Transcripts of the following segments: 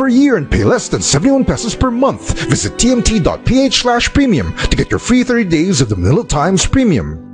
per year and pay less than 71 pesos per month. Visit tmt.ph/premium to get your free 30 days of the Manila Times Premium.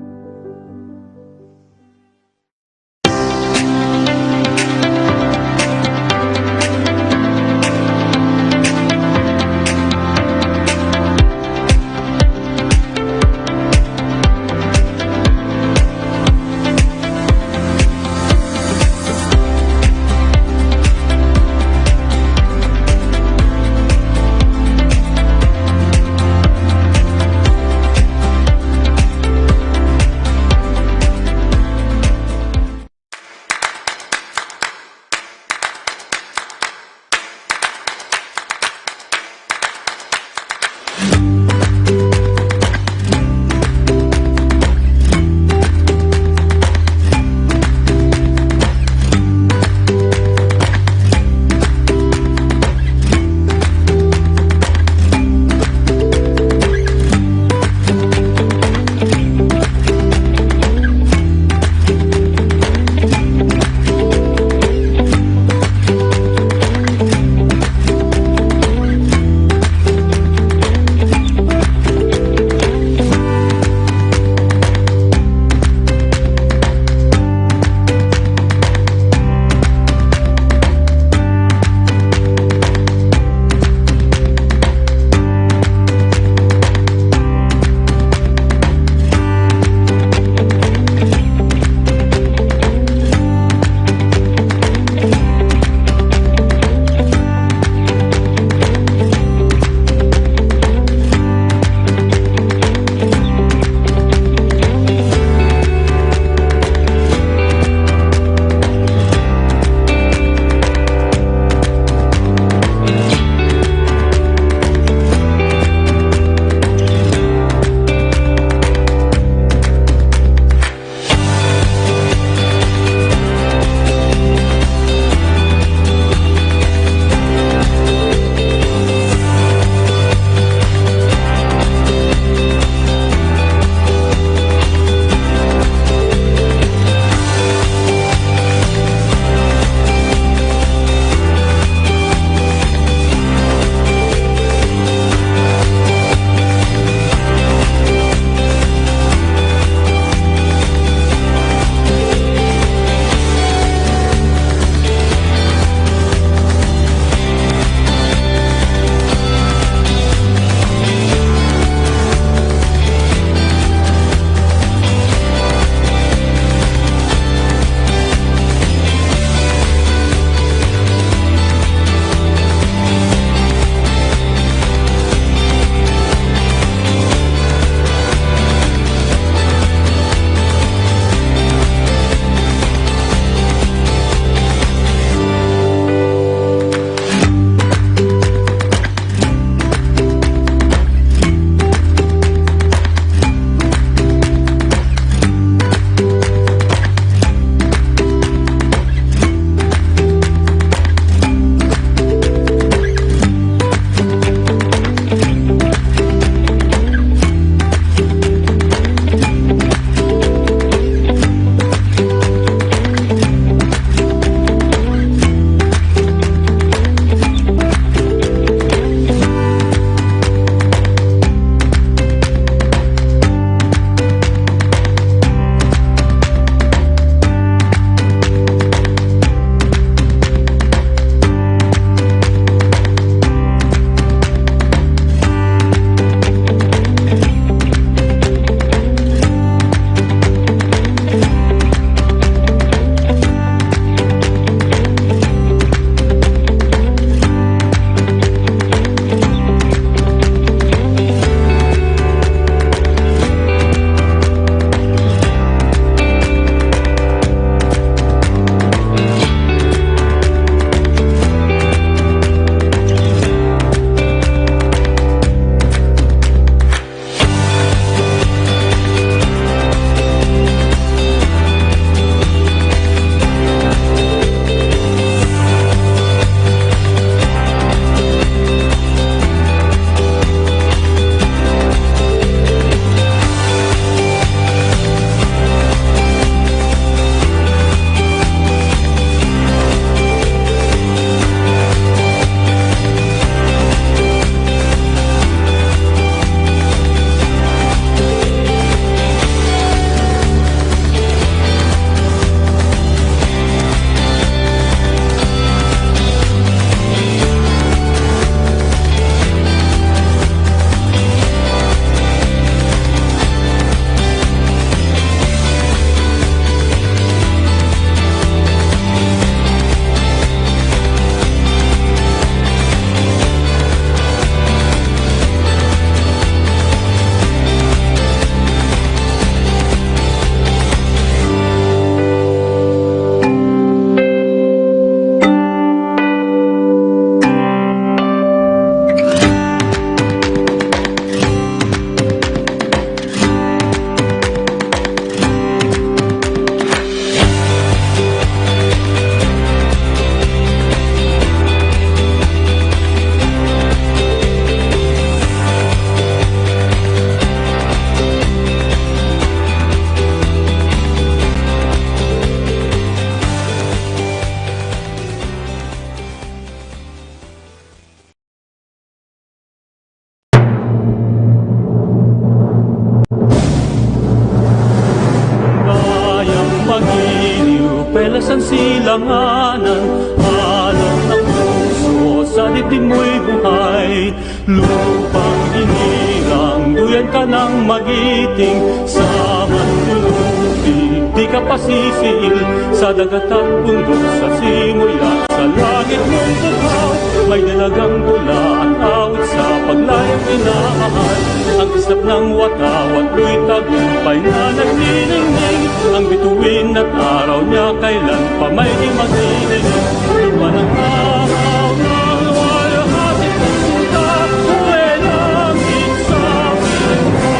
karasan silanganan, alon ng puso sa dibdib mo'y buhay. Lupang inirang, duyan ka ng magiting, sa manlulubi, di ka pasisiil, sa dagat at bundok, sa simoy at sa langit mong buhaw. May dalagang tula at awit sa paglayang inahal, ang kislap ng watawat mo'y tagumpay na nagniningning, ang bituin at araw niya kailan pa may di magdinig. Lupa ng araw ng walhating puta, huwag langit sa pinto.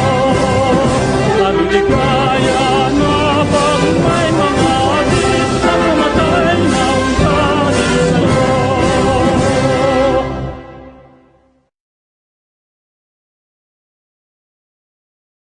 Aming ligaya na pag may mga adik na pumatay ng dahil sa'yo.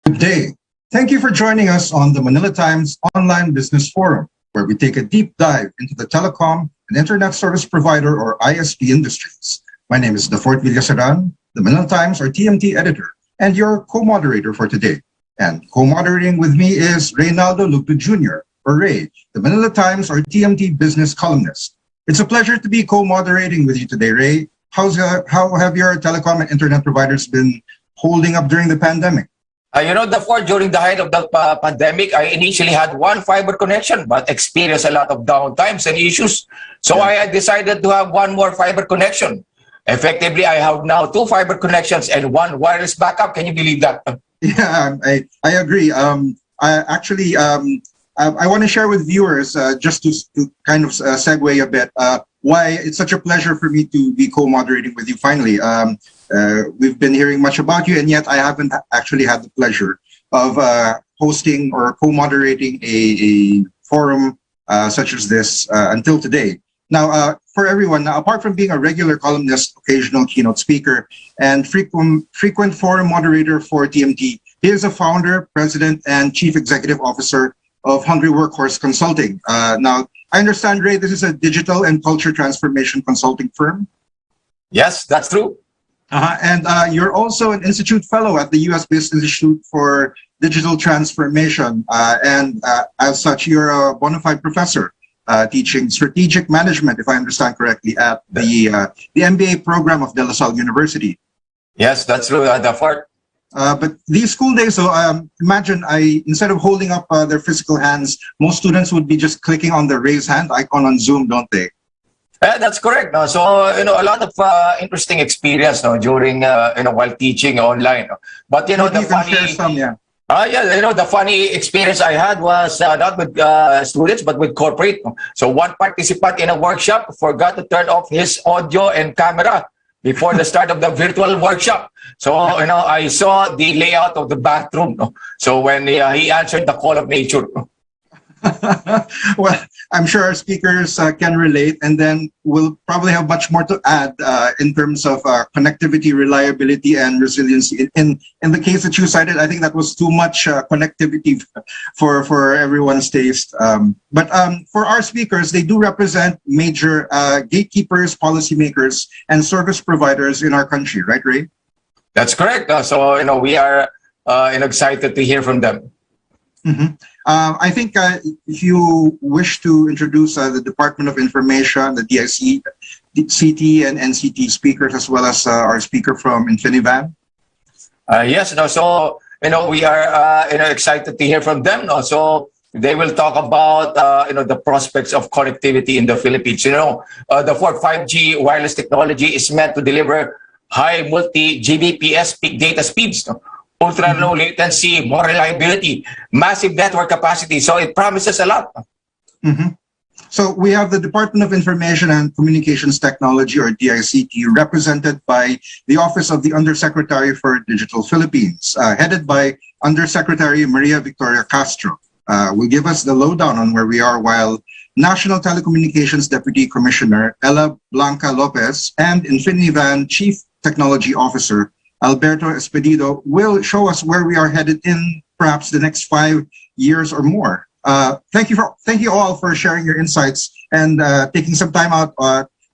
Good day. Thank you for joining us on the Manila Times Online Business Forum, where we take a deep dive into the telecom and internet service provider or ISP industries. My name is Dafort Villasaran, the Manila Times or TMT editor, and your co-moderator for today. And co-moderating with me is Reynaldo Lugdo Jr., or Ray, the Manila Times or TMT business columnist. It's a pleasure to be co-moderating with you today, Ray. How have your telecom and internet providers been holding up during the pandemic? During the height of the pandemic, I initially had one fiber connection, but experienced a lot of downtimes and issues. So I decided to have one more fiber connection. Effectively, I have now two fiber connections and one wireless backup. Can you believe that? Yeah, I agree. I want to share with viewers, just to kind of segue a bit, why it's such a pleasure for me to be co-moderating with you finally. We've been hearing much about you, and yet I haven't actually had the pleasure of hosting or co-moderating a forum such as this until today. Now, for everyone, now, apart from being a regular columnist, occasional keynote speaker, and frequent forum moderator for TMT, he is a founder, president, and chief executive officer of Hungry Workhorse Consulting. Now, I understand, Ray, this is a digital and culture transformation consulting firm. Yes, that's true. And you're also an institute fellow at the US-based Institute for Digital Transformation. And as such, you're a bona fide professor teaching strategic management, if I understand correctly, at the MBA program of De La Salle University. Yes, that's true, but these school days, so imagine instead of holding up their physical hands, most students would be just clicking on the raise hand icon on Zoom, don't they? That's correct. No? So, a lot of interesting experience during, while teaching online. But, the funny... the funny experience I had was not with students, but with corporate. So one participant in a workshop forgot to turn off his audio and camera before the start of the virtual workshop. So, I saw the layout of the bathroom. So when he answered the call of nature. Well, I'm sure our speakers can relate, and then we'll probably have much more to add in terms of connectivity, reliability, and resiliency. In the case that you cited, I think that was too much connectivity for everyone's taste. But for our speakers, they do represent major gatekeepers, policymakers, and service providers in our country, right, Ray? That's correct. So, we are excited to hear from them. Mm-hmm. I think if you wish to introduce the Department of Information, the DIC, CT and NCT speakers, as well as our speaker from Infinivan. Yes, so we are excited to hear from them. So they will talk about the prospects of connectivity in the Philippines. The 5G wireless technology is meant to deliver high multi-Gbps peak data speeds. Ultra low latency, more reliability, massive network capacity. So it promises a lot. Mm-hmm. So we have the Department of Information and Communications Technology, or DICT, represented by the Office of the Undersecretary for Digital Philippines, headed by Undersecretary Maria Victoria Castro. Will give us the lowdown on where we are, while National Telecommunications Deputy Commissioner Ella Blanca Lopez and Infinivan Chief Technology Officer Alberto Espedido will show us where we are headed in perhaps the next 5 years or more. Thank you all for sharing your insights and taking some time out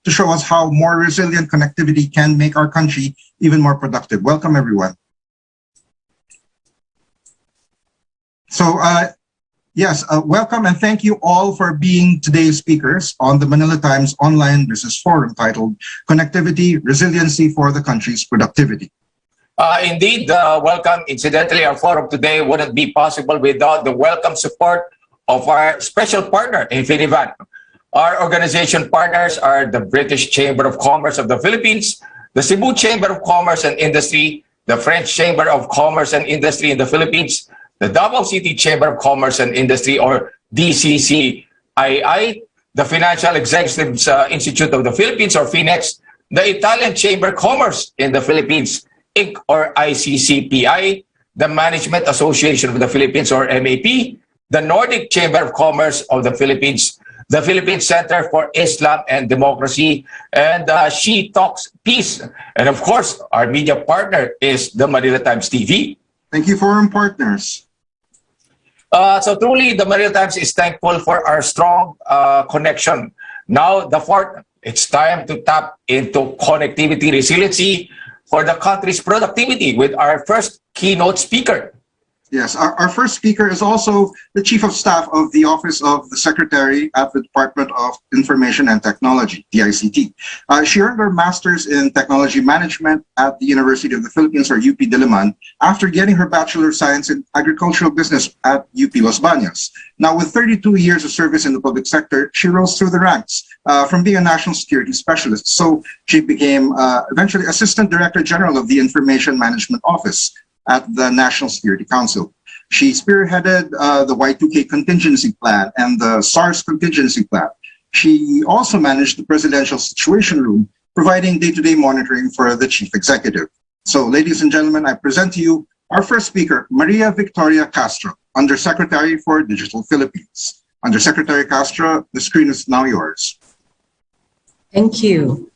to show us how more resilient connectivity can make our country even more productive. Welcome, everyone. So Yes, welcome and thank you all for being today's speakers on the Manila Times Online Business Forum titled Connectivity, Resiliency for the Country's Productivity. Indeed, welcome. Incidentally, our forum today wouldn't be possible without the welcome support of our special partner in Finivan. Our organization partners are the British Chamber of Commerce of the Philippines, the Cebu Chamber of Commerce and Industry, the French Chamber of Commerce and Industry in the Philippines, the Davao City Chamber of Commerce and Industry, or DCCII, the Financial Executives Institute of the Philippines, or FINEX, the Italian Chamber of Commerce in the Philippines, Inc., or ICCPI, the Management Association of the Philippines, or MAP, the Nordic Chamber of Commerce of the Philippines, the Philippine Center for Islam and Democracy, and She Talks Peace. And of course, our media partner is the Manila Times TV. Thank you, forum partners. So truly, the Manila Times is thankful for our strong connection. Now, it's time to tap into connectivity resiliency for the country's productivity with our first keynote speaker. Yes, our first speaker is also the Chief of Staff of the Office of the Secretary at the Department of Information and Technology, DICT. She earned her Master's in Technology Management at the University of the Philippines, or UP Diliman, after getting her Bachelor of Science in Agricultural Business at UP Los Baños. Now, with 32 years of service in the public sector, she rose through the ranks from being a national security specialist. So she became eventually Assistant Director General of the Information Management Office at the National Security Council. She spearheaded the Y2K contingency plan and the SARS contingency plan. She also managed the Presidential Situation Room, providing day-to-day monitoring for the Chief Executive. So, ladies and gentlemen, I present to you our first speaker, Maria Victoria Castro, Undersecretary for Digital Philippines. Undersecretary Castro, the screen is now yours. Thank you.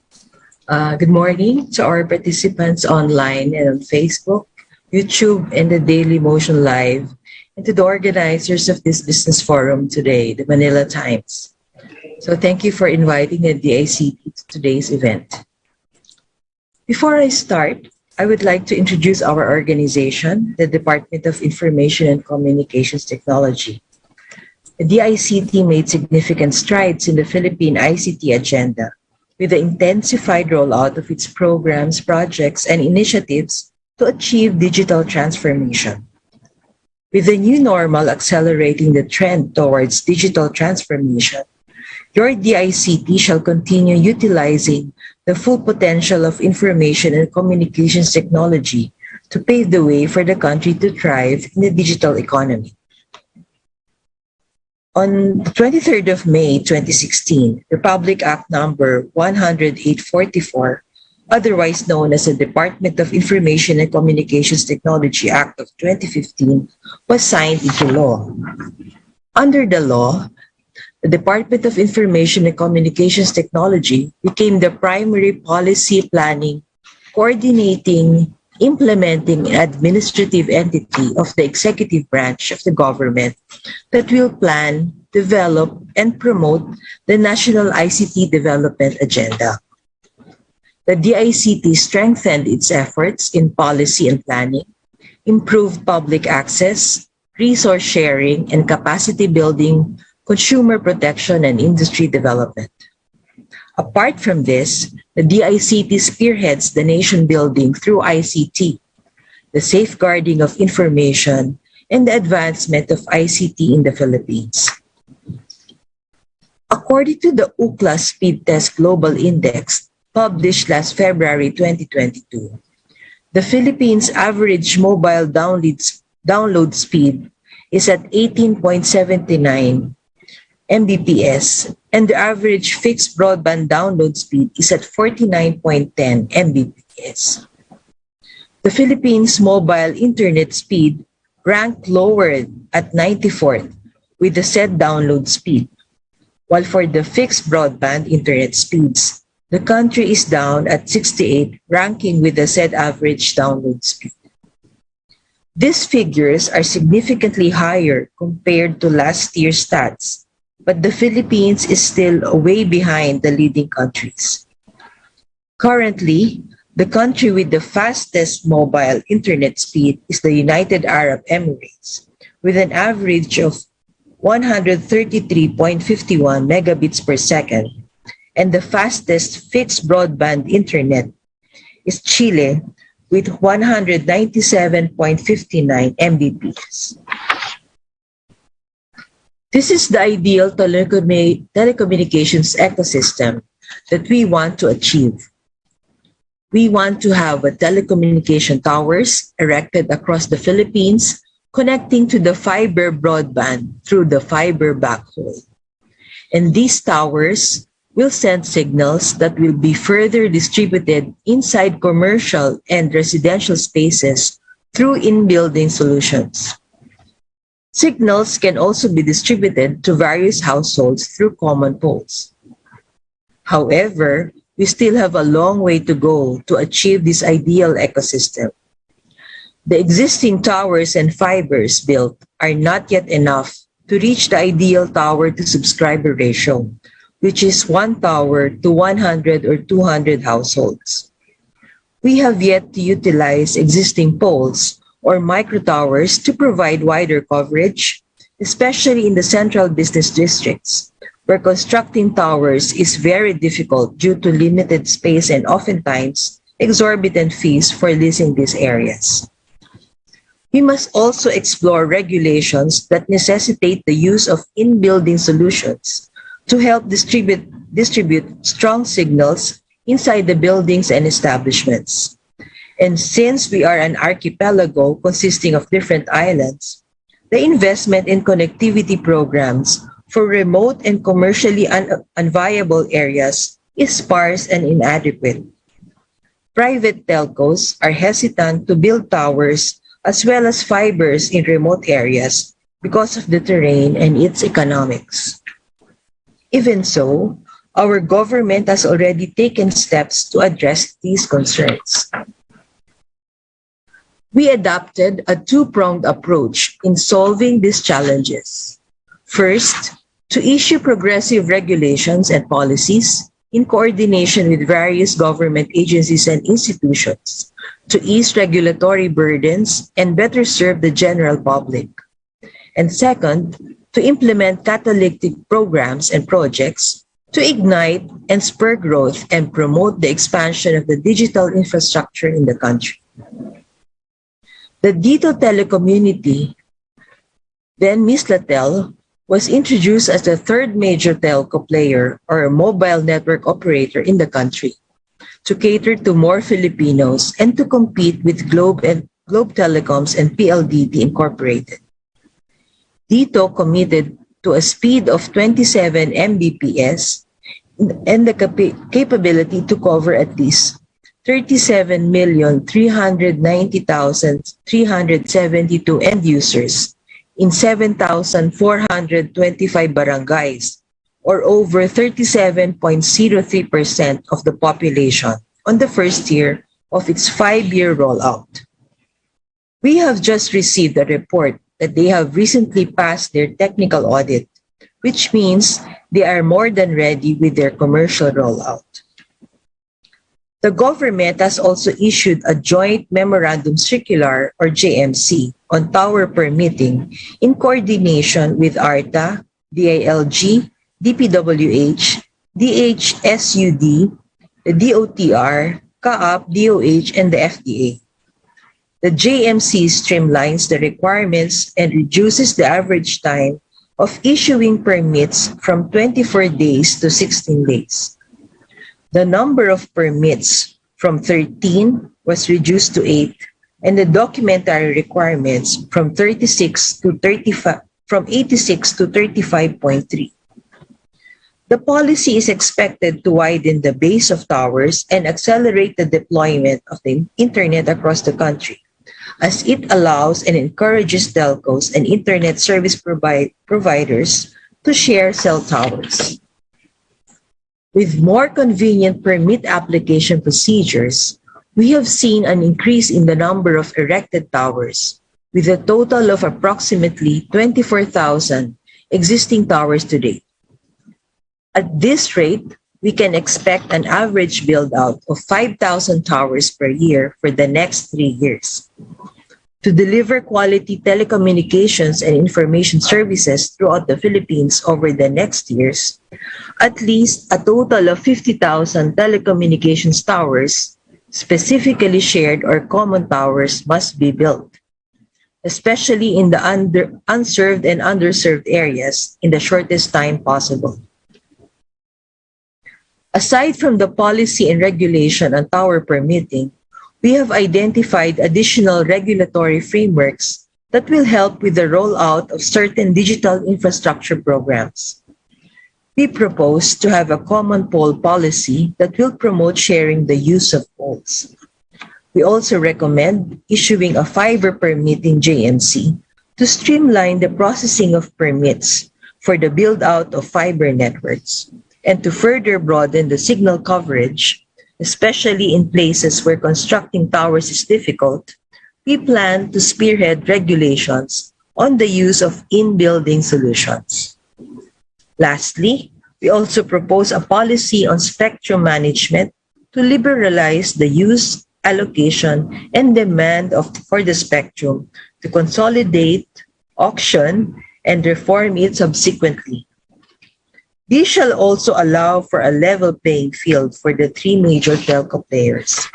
Good morning to our participants online and on Facebook, YouTube, and the Daily Motion Live, and to the organizers of this business forum today, the Manila Times. So thank you for inviting the DICT to today's event. Before I start, I would like to introduce our organization, the Department of Information and Communications Technology. The DICT made significant strides in the Philippine ICT agenda with the intensified rollout of its programs, projects, and initiatives to achieve digital transformation. With the new normal accelerating the trend towards digital transformation, your DICT shall continue utilizing the full potential of information and communications technology to pave the way for the country to thrive in the digital economy. On the 23rd of May 2016, Republic Act number 10844, otherwise known as the Department of Information and Communications Technology Act of 2015, was signed into law. Under the law, the Department of Information and Communications Technology became the primary policy planning, coordinating, implementing, and administrative entity of the executive branch of the government that will plan, develop, and promote the national ICT development agenda. The DICT strengthened its efforts in policy and planning, improved public access, resource sharing, and capacity building, consumer protection, and industry development. Apart from this, the DICT spearheads the nation building through ICT, the safeguarding of information, and the advancement of ICT in the Philippines. According to the UCLA Speed Test Global Index, published last February 2022, the Philippines' average mobile download speed is at 18.79 Mbps, and the average fixed broadband download speed is at 49.10 Mbps. The Philippines' mobile internet speed ranked lower at 94th with the said download speed, while for the fixed broadband internet speeds, the country is down at 68, ranking with the said average download speed. These figures are significantly higher compared to last year's stats, but the Philippines is still way behind the leading countries. Currently, the country with the fastest mobile internet speed is the United Arab Emirates, with an average of 133.51 megabits per second, and the fastest fixed broadband internet is Chile with 197.59 Mbps. This is the ideal telecommunications ecosystem that we want to achieve. We want to have a telecommunication towers erected across the Philippines, connecting to the fiber broadband through the fiber backhaul. And these towers will send signals that will be further distributed inside commercial and residential spaces through in-building solutions. Signals can also be distributed to various households through common poles. However, we still have a long way to go to achieve this ideal ecosystem. The existing towers and fibers built are not yet enough to reach the ideal tower to subscriber ratio, which is 1 tower to 100 or 200 households. We have yet to utilize existing poles or micro towers to provide wider coverage, especially in the central business districts, where constructing towers is very difficult due to limited space and oftentimes exorbitant fees for leasing these areas. We must also explore regulations that necessitate the use of in-building solutions to help distribute strong signals inside the buildings and establishments. And since we are an archipelago consisting of different islands, the investment in connectivity programs for remote and commercially unviable areas is sparse and inadequate. Private telcos are hesitant to build towers as well as fibers in remote areas because of the terrain and its economics. Even so, our government has already taken steps to address these concerns. We adopted a two-pronged approach in solving these challenges. First, to issue progressive regulations and policies in coordination with various government agencies and institutions to ease regulatory burdens and better serve the general public. And second, to implement catalytic programs and projects to ignite and spur growth and promote the expansion of the digital infrastructure in the country. The Dito Telecommunity, then Mislatel, was introduced as the third major telco player or a mobile network operator in the country to cater to more Filipinos and to compete with Globe Telecoms and PLDT Incorporated. Dito committed to a speed of 27 Mbps and the capability to cover at least 37,390,372 end users in 7,425 barangays, or over 37.03% of the population on the first year of its 5-year rollout. We have just received a report that they have recently passed their technical audit, which means they are more than ready with their commercial rollout. The government has also issued a Joint Memorandum Circular, or JMC, on tower permitting in coordination with ARTA, DILG, DPWH, DHSUD, the DOTR, CAAP, DOH, and the FDA. The JMC streamlines the requirements and reduces the average time of issuing permits from 24 days to 16 days. The number of permits from 13 was reduced to 8, and the documentary requirements from 86 to 35.3. The policy is expected to widen the base of towers and accelerate the deployment of the internet across the country, as it allows and encourages telcos and internet service providers to share cell towers. With more convenient permit application procedures, we have seen an increase in the number of erected towers, with a total of approximately 24,000 existing towers today. At this rate, we can expect an average build-out of 5,000 towers per year for the next 3 years. to deliver quality telecommunications and information services throughout the Philippines over the next years, at least a total of 50,000 telecommunications towers, specifically shared or common towers, must be built, especially in the unserved and underserved areas in the shortest time possible. Aside from the policy and regulation on tower permitting, we have identified additional regulatory frameworks that will help with the rollout of certain digital infrastructure programs. We propose to have a common pole policy that will promote sharing the use of poles. We also recommend issuing a fiber permitting JMC to streamline the processing of permits for the build-out of fiber networks and to further broaden the signal coverage, especially in places where constructing towers is difficult. We plan to spearhead regulations on the use of in-building solutions. Lastly, we also propose a policy on spectrum management to liberalize the use, allocation, and demand for the spectrum, to consolidate, auction, and reform it subsequently. These shall also allow for a level playing field for the three major telco players.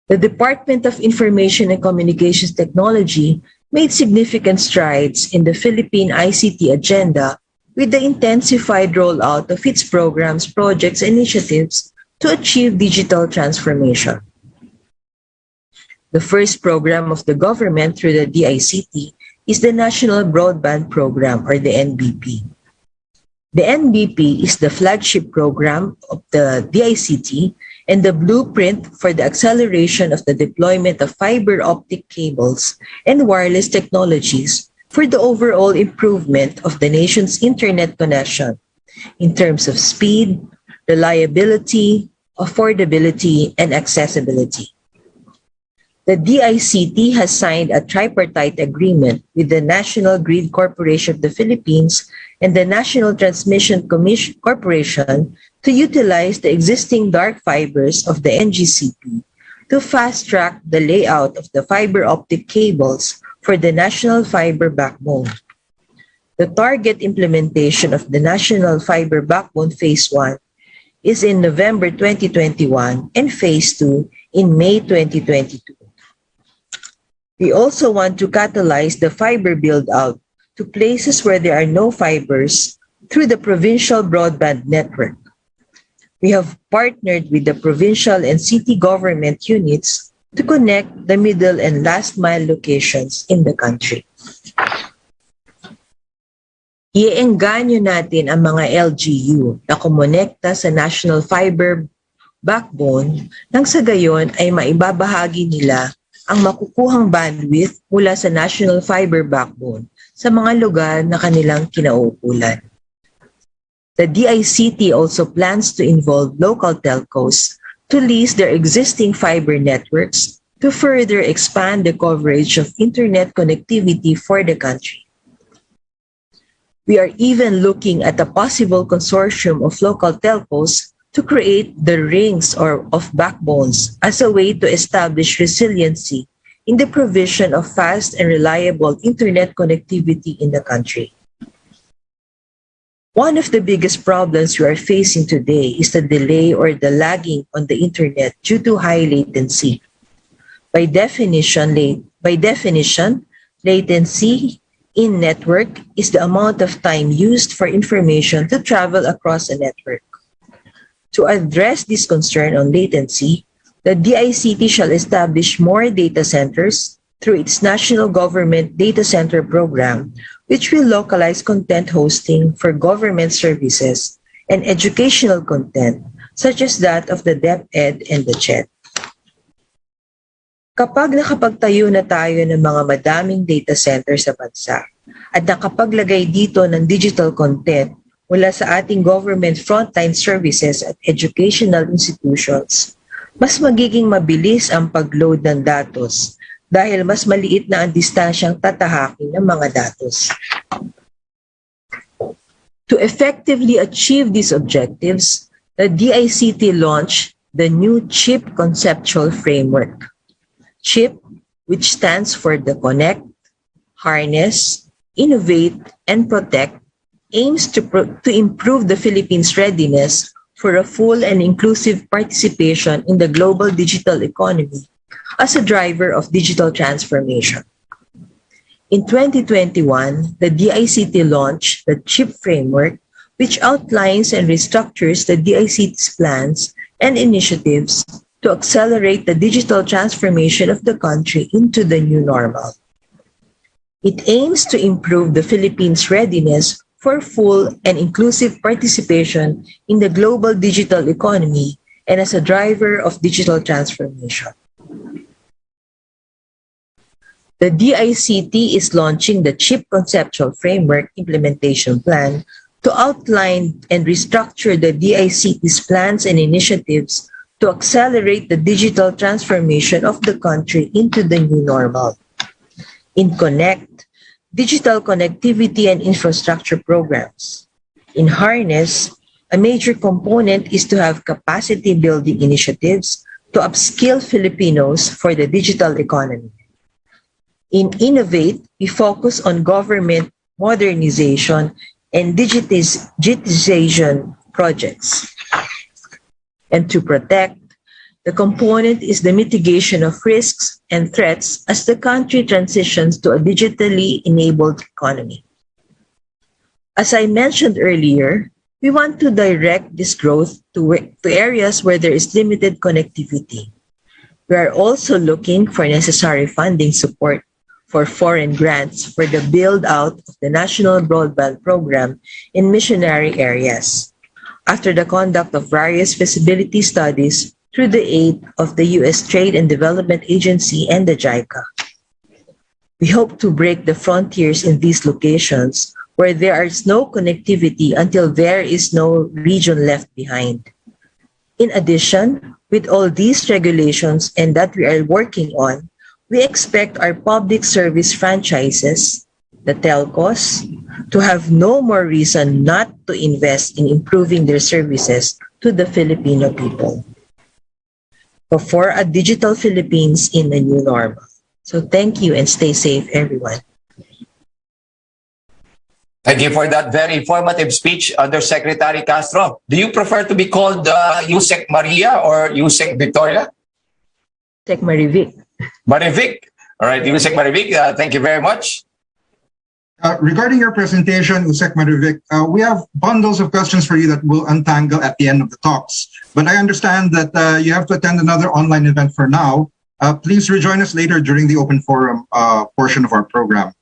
The Department of Information and Communications Technology made significant strides in the Philippine ICT agenda with the intensified rollout of its programs, projects, and initiatives to achieve digital transformation. The first program of the government through the DICT is the National Broadband Program, or the NBP. The NBP is the flagship program of the DICT and the blueprint for the acceleration of the deployment of fiber-optic cables and wireless technologies for the overall improvement of the nation's internet connection in terms of speed, reliability, affordability, and accessibility. The DICT has signed a tripartite agreement with the National Grid Corporation of the Philippines and the National Transmission Corporation to utilize the existing dark fibers of the NGCP to fast-track the layout of the fiber-optic cables for the national fiber backbone. The target implementation of the National Fiber Backbone Phase 1 is in November 2021 and Phase 2 in May 2022. We also want to catalyze the fiber build-out to places where there are no fibers through the provincial broadband network. We have partnered with the provincial and city government units to connect the middle and last mile locations in the country. Iengganyo natin ang mga LGU na kumonekta sa National Fiber Backbone nang sa gayon ay maibabahagi nila ang makukuhang bandwidth mula sa National Fiber Backbone sa mga lugar na kanilang kinauukulan. The DICT also plans to involve local telcos to lease their existing fiber networks to further expand the coverage of internet connectivity for the country. We are even looking at a possible consortium of local telcos to create the rings of backbones as a way to establish resiliency in the provision of fast and reliable internet connectivity in the country. One of the biggest problems we are facing today is the delay or the lagging on the internet due to high latency. By definition, latency in network is the amount of time used for information to travel across a network. To address this concern on latency, the DICT shall establish more data centers through its national government data center program, which will localize content hosting for government services and educational content, such as that of the DepEd and the CHED. Kapag nakapagtayo na tayo ng mga madaming data center sa bansa at nakapaglagay dito ng digital content mula sa ating government frontline services at educational institutions, mas magiging mabilis ang pag-load ng datos dahil mas maliit na ang distansyang tatahakin ng mga datos. To effectively achieve these objectives, the DICT launched the new CHIP conceptual framework. CHIP which stands for the Connect, Harness, Innovate, and Protect, aims to improve the Philippines' readiness for a full and inclusive participation in the global digital economy as a driver of digital transformation. In 2021, the DICT launched the CHIP framework, which outlines and restructures the DICT's plans and initiatives to accelerate the digital transformation of the country into the new normal. It aims to improve the Philippines' readiness for full and inclusive participation in the global digital economy and as a driver of digital transformation. The DICT is launching the CHIP Conceptual Framework Implementation Plan to outline and restructure the DICT's plans and initiatives to accelerate the digital transformation of the country into the new normal. In Connect, digital connectivity and infrastructure programs. In Harness, a major component is to have capacity building initiatives to upskill Filipinos for the digital economy. In Innovate, we focus on government modernization and digitization projects. And to Protect, the component is the mitigation of risks and threats as the country transitions to a digitally enabled economy. As I mentioned earlier, we want to direct this growth to areas where there is limited connectivity. We are also looking for necessary funding support for foreign grants for the build-out of the National Broadband Program in missionary areas, after the conduct of various feasibility studies through the aid of the U.S. Trade and Development Agency and the JICA. We hope to break the frontiers in these locations where there is no connectivity until there is no region left behind. In addition, with all these regulations and that we are working on, we expect our public service franchises, the telcos, to have no more reason not to invest in improving their services to the Filipino people. For a digital Philippines in the new normal. So thank you and stay safe, everyone. Thank you for that very informative speech, Undersecretary Castro. Do you prefer to be called Yusek Maria or Yusek Victoria? Yusek Marivic. Marivic. All right, Yusek Marivic, thank you very much. Regarding your presentation, Usek Marivic, we have bundles of questions for you that we'll untangle at the end of the talks. But I understand that you have to attend another online event for now. Please rejoin us later during the open forum portion of our program.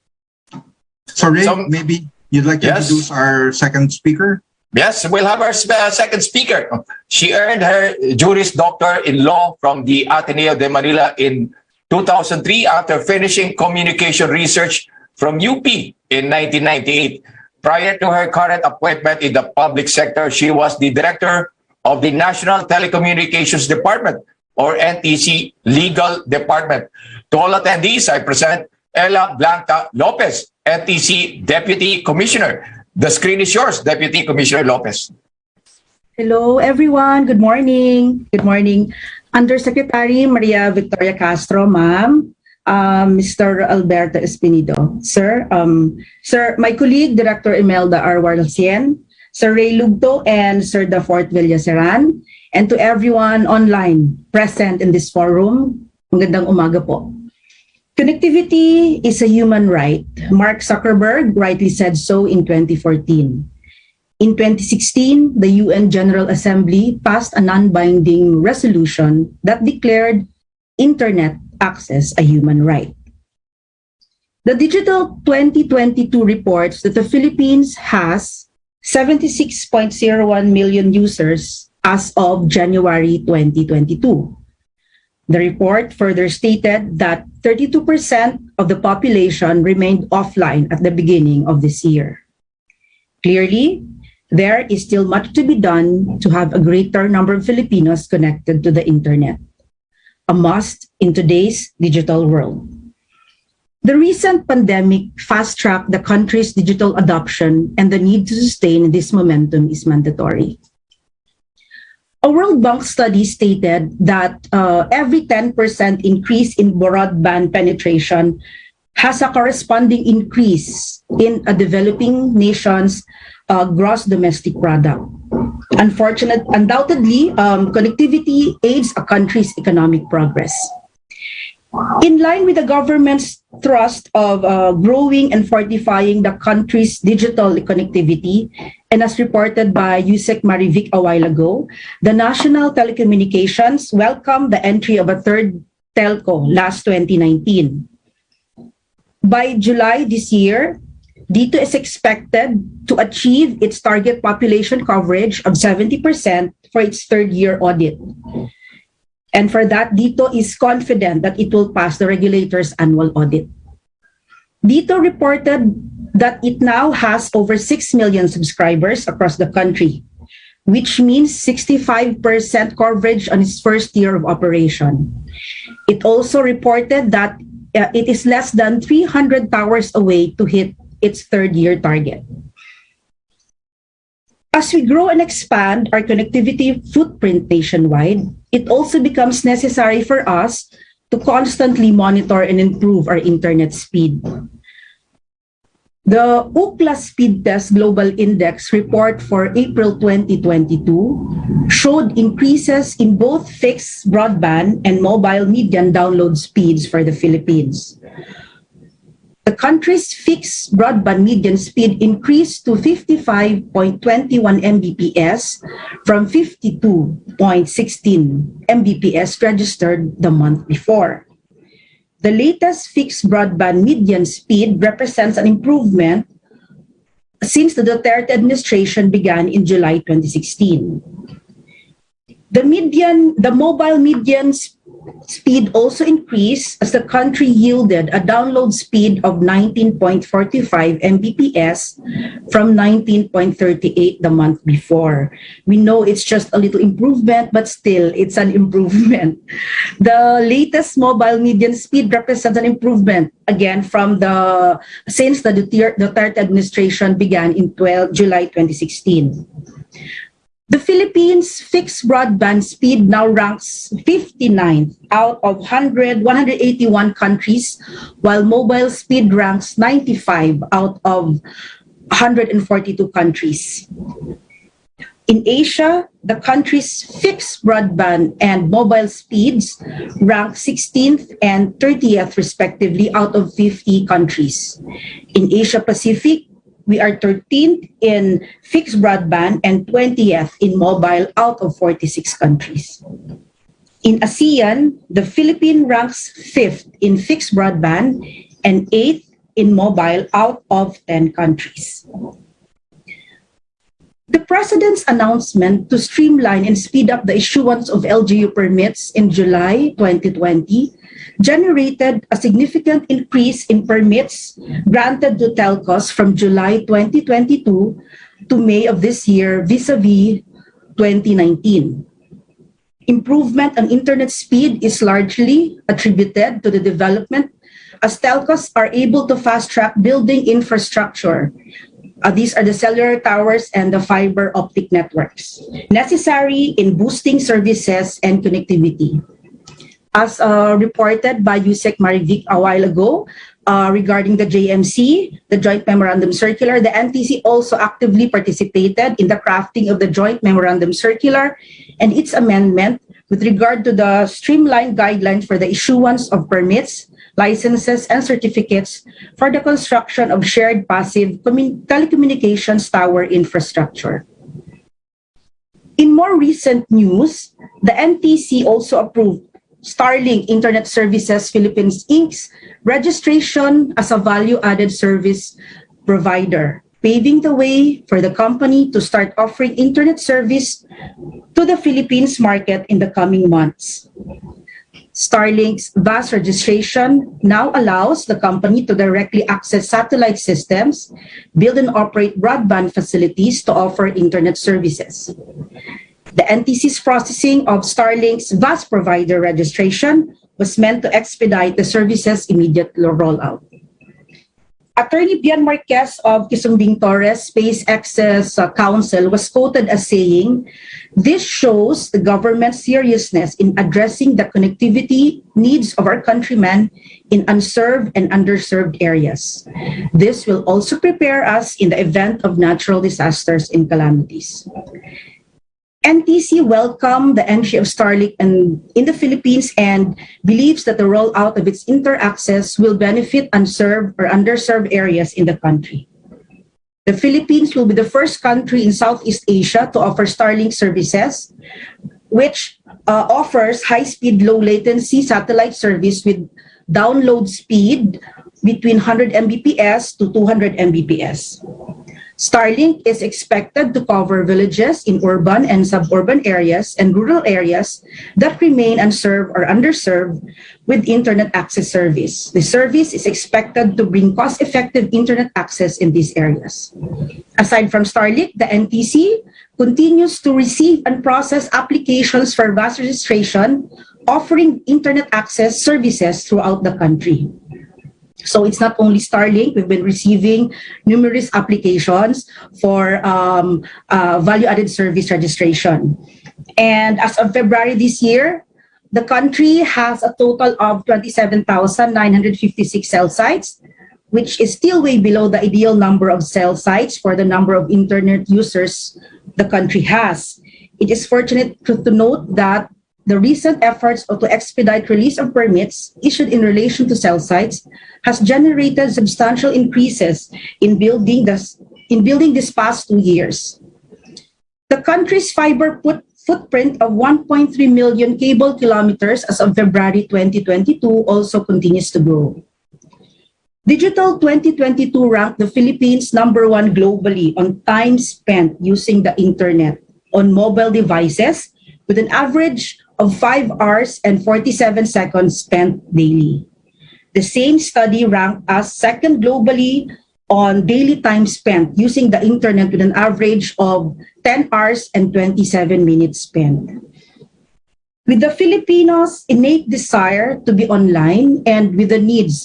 So Ray, maybe you'd like to introduce our second speaker? Yes, we'll have our second speaker. She earned her Juris Doctor in Law from the Ateneo de Manila in 2003 after finishing communication research from UP in 1998. Prior to her current appointment in the public sector, she was the director of the National Telecommunications Department, or NTC Legal Department. To all attendees, I present Ella Blanca Lopez, NTC Deputy Commissioner. The screen is yours, Deputy Commissioner Lopez. Hello, everyone. Good morning. Good morning. Undersecretary Maria Victoria Castro, ma'am. Mr. Alberto Espinido. Sir, my colleague, Director Imelda R. Warlcien, Sir Ray Lugto, and Sir Dafort Villaseran, and to everyone online present in this forum, magandang umaga po. Connectivity is a human right. Mark Zuckerberg rightly said so in 2014. In 2016, the UN General Assembly passed a non-binding resolution that declared internet access a human right. The Digital 2022 reports that the Philippines has 76.01 million users as of January 2022. The report further stated that 32% of the population remained offline at the beginning of this year. Clearly, there is still much to be done to have a greater number of Filipinos connected to the internet, a must in today's digital world. The recent pandemic fast-tracked the country's digital adoption, and the need to sustain this momentum is mandatory. A World Bank study stated that every 10% increase in broadband penetration has a corresponding increase in a developing nation's gross domestic product. Undoubtedly, connectivity aids a country's economic progress. In line with the government's thrust of growing and fortifying the country's digital connectivity, and as reported by Yusek Marivic a while ago, the National Telecommunications welcomed the entry of a third telco last 2019. By July this year, Dito is expected to achieve its target population coverage of 70% for its third-year audit. And for that, Dito is confident that it will pass the regulator's annual audit. Dito reported that it now has over 6 million subscribers across the country, which means 65% coverage on its first year of operation. It also reported that it is less than 300 towers away to hit its third-year target. As we grow and expand our connectivity footprint nationwide, it also becomes necessary for us to constantly monitor and improve our internet speed. The Ookla Speed Test Global Index report for April 2022 showed increases in both fixed broadband and mobile median download speeds for the Philippines. The country's fixed broadband median speed increased to 55.21 Mbps from 52.16 Mbps registered the month before. The latest fixed broadband median speed represents an improvement since the Duterte administration began in July 2016. The mobile median speed also increased as the country yielded a download speed of 19.45 Mbps from 19.38 the month before. We know it's just a little improvement, but still it's an improvement. The latest mobile median speed represents an improvement again since the Duterte administration began in July 2016. The Philippines' fixed broadband speed now ranks 59th out of 181 countries, while mobile speed ranks 95 out of 142 countries. In Asia, the country's fixed broadband and mobile speeds rank 16th and 30th respectively out of 50 countries. In Asia Pacific, we are 13th in fixed broadband and 20th in mobile out of 46 countries. In ASEAN, the Philippines ranks 5th in fixed broadband and 8th in mobile out of 10 countries. The President's announcement to streamline and speed up the issuance of LGU permits in July 2020 generated a significant increase in permits granted to telcos from July 2022 to May of this year vis-a-vis 2019. Improvement on internet speed is largely attributed to the development as telcos are able to fast-track building infrastructure. These are the cellular towers and the fiber-optic networks necessary in boosting services and connectivity. As reported by Yusek Marivic a while ago, regarding the JMC, the Joint Memorandum Circular, the NTC also actively participated in the crafting of the Joint Memorandum Circular and its amendment with regard to the streamlined guidelines for the issuance of permits, licenses, and certificates for the construction of shared passive telecommunications tower infrastructure. In more recent news, the NTC also approved Starlink Internet Services Philippines Inc.'s registration as a value-added service provider, paving the way for the company to start offering internet service to the Philippines market in the coming months. Starlink's VAS registration now allows the company to directly access satellite systems, build and operate broadband facilities to offer internet services. The NTC's processing of Starlink's VAS provider registration was meant to expedite the service's immediate rollout. Attorney Bian Marquez of Quisumbing Torres, SpaceX's counsel, was quoted as saying, "This shows the government's seriousness in addressing the connectivity needs of our countrymen in unserved and underserved areas. This will also prepare us in the event of natural disasters and calamities." NTC welcomed the entry of Starlink in the Philippines and believes that the rollout of its inter-access will benefit unserved or underserved areas in the country. The Philippines will be the first country in Southeast Asia to offer Starlink services, which offers high-speed, low-latency satellite service with download speed between 100 Mbps to 200 Mbps. Starlink is expected to cover villages in urban and suburban areas and rural areas that remain unserved or underserved with internet access service. The service is expected to bring cost-effective internet access in these areas. Aside from Starlink, the NTC continues to receive and process applications for bus registration, offering internet access services throughout the country. So it's not only Starlink, we've been receiving numerous applications for value-added service registration. And as of February this year, the country has a total of 27,956 cell sites, which is still way below the ideal number of cell sites for the number of internet users the country has. It is fortunate to note that the recent efforts to expedite release of permits issued in relation to cell sites has generated substantial increases in building this past 2 years. The country's fiber footprint of 1.3 million cable kilometers as of February 2022 also continues to grow. Digital 2022 ranked the Philippines #1 globally on time spent using the internet on mobile devices with an average of 5 hours and 47 seconds spent daily. The same study ranked us second globally on daily time spent using the internet with an average of 10 hours and 27 minutes spent. With the Filipinos' innate desire to be online and with the need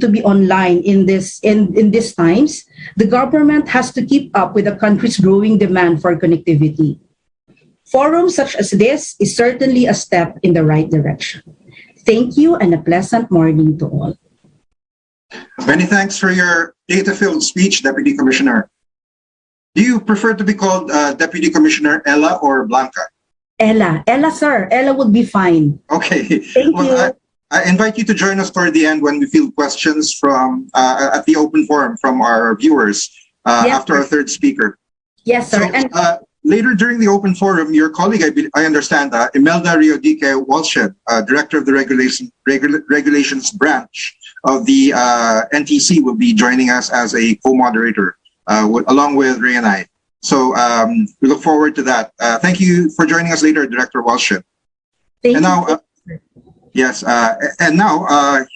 to be online in these times, the government has to keep up with the country's growing demand for connectivity. Forums such as this is certainly a step in the right direction. Thank you and a pleasant morning to all. Many thanks for your data-filled speech, Deputy Commissioner. Do you prefer to be called Deputy Commissioner Ella or Blanca? Ella, sir. Ella would be fine. Okay. Thank you. I invite you to join us toward the end when we field questions from at the open forum from our viewers after our third speaker. Yes, sir. So, later during the open forum, your colleague, I understand, Imelda Riodique Walshed, Director of the Regulations Branch of the NTC, will be joining us as a co-moderator, along with Ray and I. So we look forward to that. Thank you for joining us later, Director Walshed. Thank you. Now, yes, and now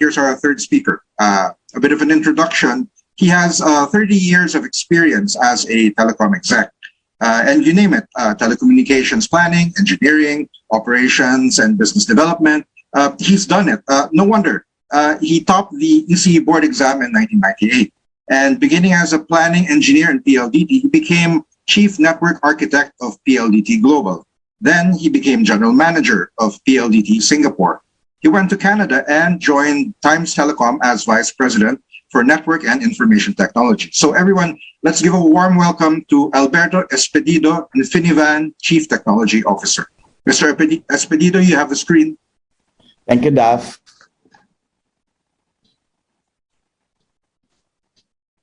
here's our third speaker. A bit of an introduction. He has 30 years of experience as a telecom exec. And you name it, telecommunications planning, engineering, operations, and business development. He's done it. No wonder. He topped the ECE board exam in 1998. And beginning as a planning engineer in PLDT, he became chief network architect of PLDT Global. Then he became general manager of PLDT Singapore. He went to Canada and joined Times Telecom as vice president for network and information technology. So everyone, let's give a warm welcome to Alberto Espedido, Infinivan Chief Technology Officer. Mr. Espedido, you have the screen. Thank you, Daf.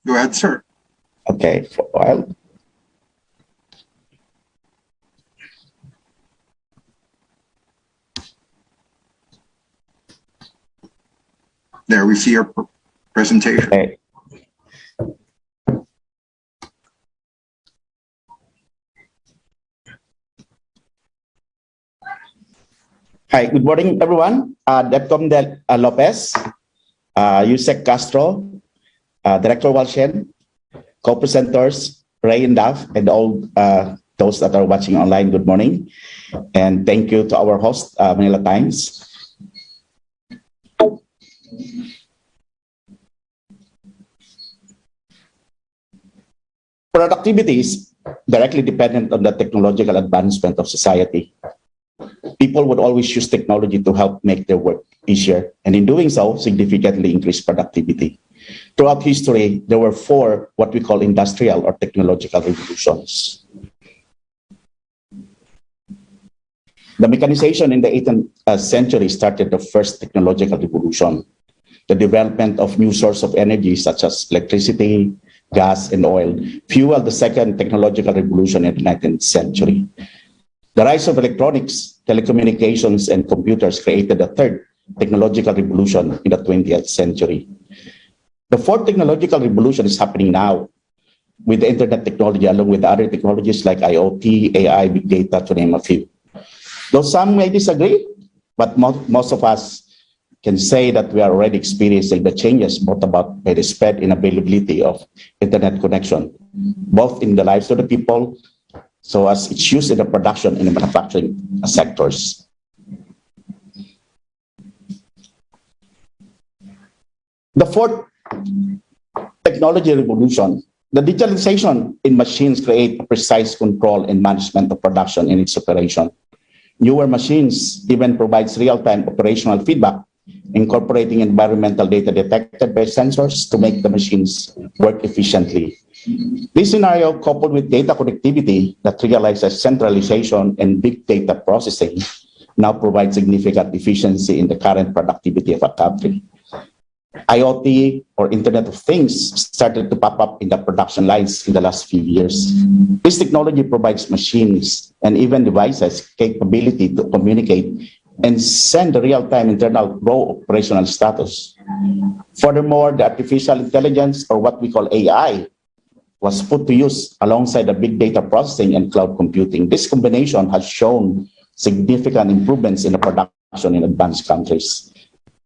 Go ahead, sir. Okay, for a while. There we see your presentation. Okay. Hi, good morning, everyone. Deputy Lopez, Yusek Castro, Director Walshen, co-presenters Ray and Daf, and all those that are watching online, good morning. And thank you to our host, Manila Times. Productivity is directly dependent on the technological advancement of society. People would always use technology to help make their work easier, and in doing so, significantly increase productivity. Throughout history, there were 4 what we call industrial or technological revolutions. The mechanization in the 18th century started the first technological revolution. The development of new sources of energy such as electricity, gas, and oil fueled the second technological revolution in the 19th century. The rise of electronics, telecommunications, and computers created the third technological revolution in the 20th century. The fourth technological revolution is happening now with the internet technology, along with other technologies like IoT, AI, big data, to name a few. Though some may disagree, but most of us can say that we are already experiencing the changes brought about by the spread and availability of internet connection, both in the lives of the people, so as it's used in the production and the manufacturing sectors. The fourth technology revolution, the digitalization in machines create precise control and management of production and its operation. Newer machines even provides real-time operational feedback, incorporating environmental data detected by sensors to make the machines work efficiently. This scenario, coupled with data connectivity that realizes centralization and big data processing, now provides significant efficiency in the current productivity of a country. IoT, or Internet of Things, started to pop up in the production lines in the last few years. This technology provides machines and even devices capability to communicate and send the real-time internal raw operational status. Furthermore, the artificial intelligence, or what we call AI, was put to use alongside the big data processing and cloud computing. This combination has shown significant improvements in the production in advanced countries.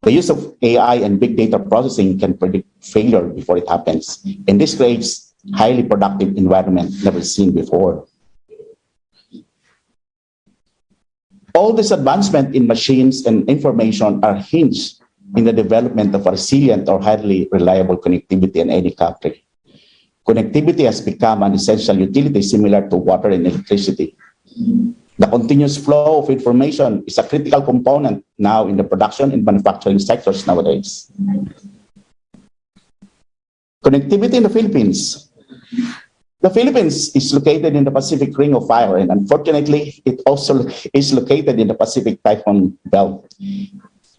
The use of AI and big data processing can predict failure before it happens, and this creates highly productive environment never seen before. All this advancement in machines and information are hinged in the development of a resilient or highly reliable connectivity in any country. Connectivity has become an essential utility similar to water and electricity. The continuous flow of information is a critical component now in the production and manufacturing sectors nowadays. Connectivity in the Philippines. The Philippines is located in the Pacific Ring of Fire, and unfortunately, it also is located in the Pacific Typhoon Belt.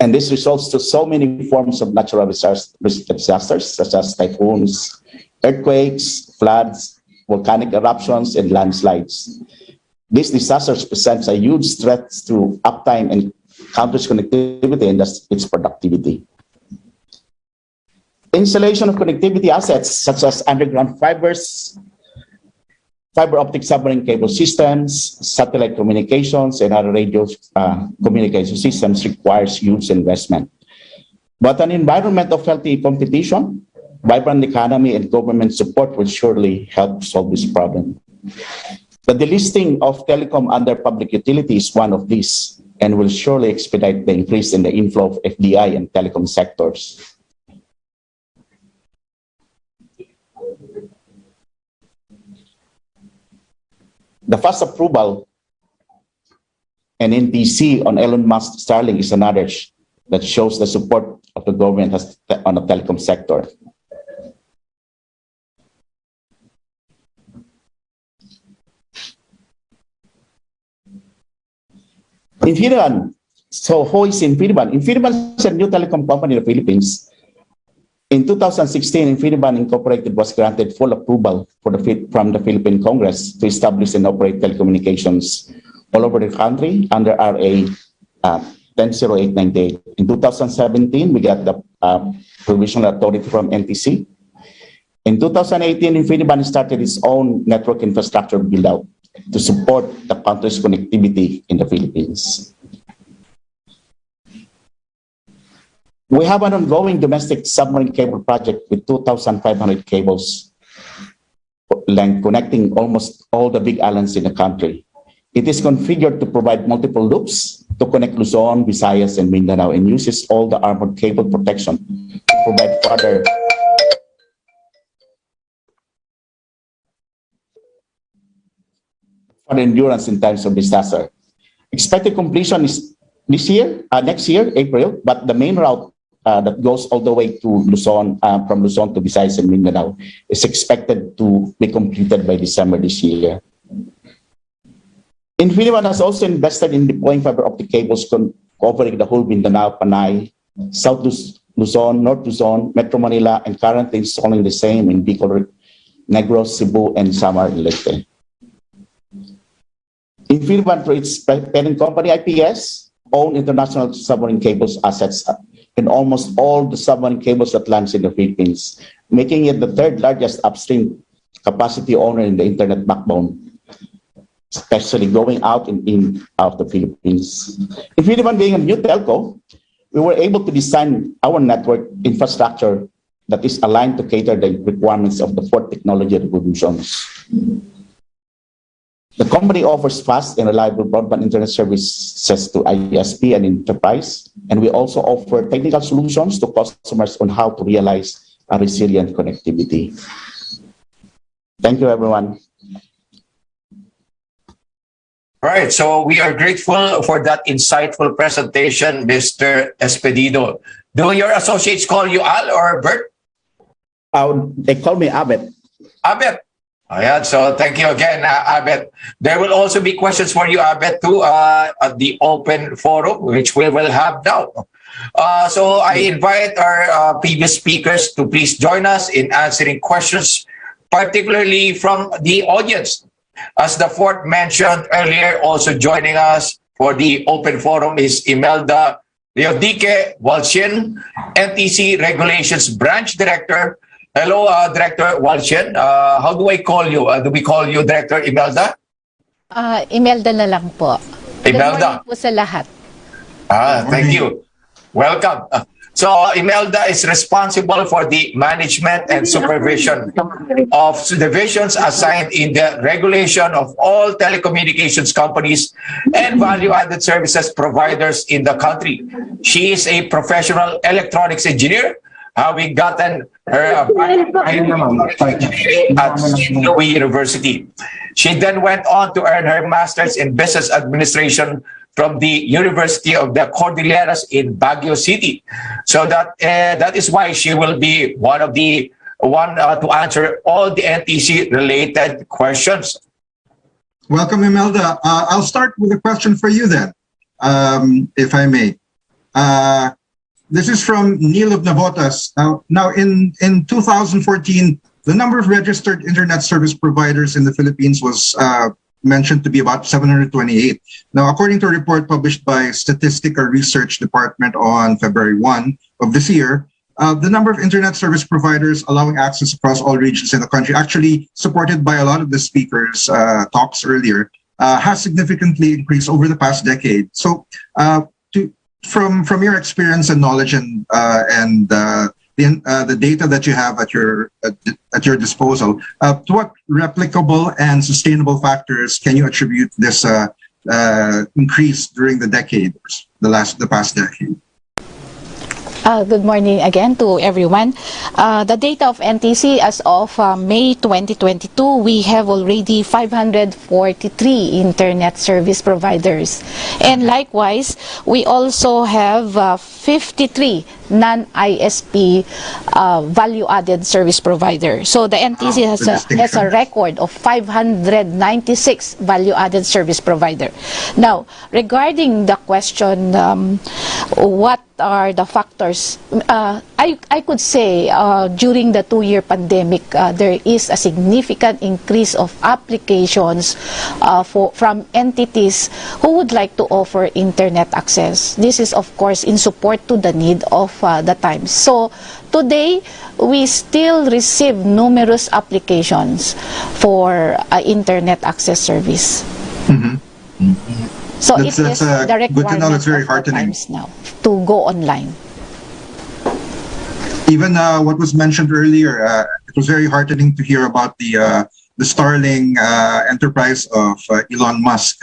And this results to so many forms of natural disasters, such as typhoons, earthquakes, floods, volcanic eruptions, and landslides. These disasters present a huge threat to uptime and country's connectivity and thus its productivity. Installation of connectivity assets such as underground fibers, fiber-optic submarine cable systems, satellite communications, and other radio communication systems requires huge investment. But an environment of healthy competition, vibrant economy, and government support will surely help solve this problem. The delisting of telecom under public utility is one of these and will surely expedite the increase in the inflow of FDI and telecom sectors. The fast approval and NTC on Elon Musk Starlink is another that shows the support of the government on the telecom sector. Infiniban. So who is Infiniban? Infiniban is a new telecom company in the Philippines. In 2016, Infiniban Incorporated was granted full approval from the Philippine Congress to establish and operate telecommunications all over the country under RA 100898. In 2017, we got the provisional authority from NTC. In 2018, Infiniban started its own network infrastructure build-out to support the country's connectivity in the Philippines. We have an ongoing domestic submarine cable project with 2,500 cables length connecting almost all the big islands in the country. It is configured to provide multiple loops to connect Luzon, Visayas, and Mindanao, and uses all the armored cable protection to provide further for endurance in times of disaster. Expected completion is next year, April, but the main route that goes all the way to Luzon, from Luzon to Visayas and Mindanao, is expected to be completed by December this year. Philippine has also invested in deploying fiber optic cables covering the whole Mindanao, Panay, South Luzon, North Luzon, Metro Manila, and currently installing the same in Bicol, Negros, Cebu, and Samar and Leyte. Philippine, through its parent company IPS, own international submarine cables assets in almost all the submarine cables that lands in the Philippines, making it the third largest upstream capacity owner in the internet backbone, especially going out and in out of the Philippines. Philippine being a new telco, we were able to design our network infrastructure that is aligned to cater the requirements of the fourth technology revolutions. The company offers fast and reliable broadband internet services to ISP and enterprise, and we also offer technical solutions to customers on how to realize a resilient connectivity. Thank you, everyone. All right, so we are grateful for that insightful presentation, Mr. Espedido. Do your associates call you Al or Bert? They call me Abet. Abet. Ayan, so thank you again, Abet. There will also be questions for you, Abet, too, at the open forum, which we will have now. So I invite our previous speakers to please join us in answering questions, particularly from the audience. As the fourth mentioned earlier, also joining us for the open forum is Imelda Leodique Walchin, NTC Regulations Branch Director. Hello, Director Walchin. How do I call you? Do we call you Director Imelda? Imelda na lang po. Imelda. Good morning po sa lahat. Thank you. Welcome. So Imelda is responsible for the management and supervision of divisions assigned in the regulation of all telecommunications companies and value-added services providers in the country. She is a professional electronics engineer, having gotten her at Louis University. She then went on to earn her master's in business administration from the University of the Cordilleras in Baguio City. So that is why she will be one to answer all the NTC related questions. Welcome, Imelda. I'll start with a question for you then, if I may. This is from Neil of Navotas. Now in 2014, the number of registered internet service providers in the Philippines was mentioned to be about 728. Now, according to a report published by Statistical Research Department on February 1 of this year, the number of internet service providers allowing access across all regions in the country, actually supported by a lot of the speakers' talks earlier, has significantly increased over the past decade. So, from your experience and knowledge and the data that you have at your disposal, to what replicable and sustainable factors can you attribute this increase during the past decade? Good morning again to everyone. The data of NTC as of May 2022, we have already 543 internet service providers. And likewise, we also have 53 non-ISP value-added service provider. So the NTC has a record of 596 value-added service provider. Now, regarding the question, what are the factors? I could say during the 2-year pandemic, there is a significant increase of applications from entities who would like to for internet access. This is, of course, in support to the need of the times. So today, we still receive numerous applications for internet access service. Mm-hmm. So it is the requirement good to know. That's very heartening now to go online. Even what was mentioned earlier, it was very heartening to hear about the Starlink enterprise of Elon Musk.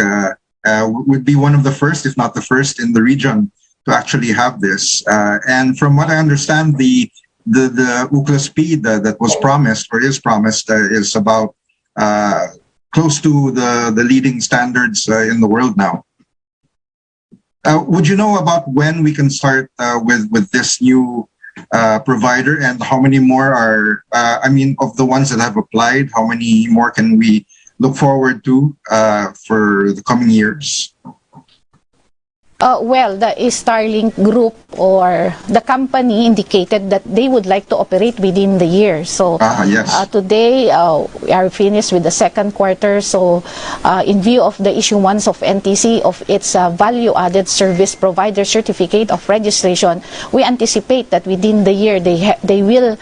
Would be one of the first, if not the first, in the region to actually have this. And from what I understand, the Ookla speed that was promised or is promised is about close to the leading standards in the world now. Would you know about when we can start with this new provider, and how many more are, I mean, of the ones that have applied, how many more can we look forward to for the coming years? Well, the Starlink group or the company indicated that they would like to operate within the year. So yes. Today we are finished with the second quarter. So in view of the issuance of NTC of its value-added service provider certificate of registration, we anticipate that within the year they will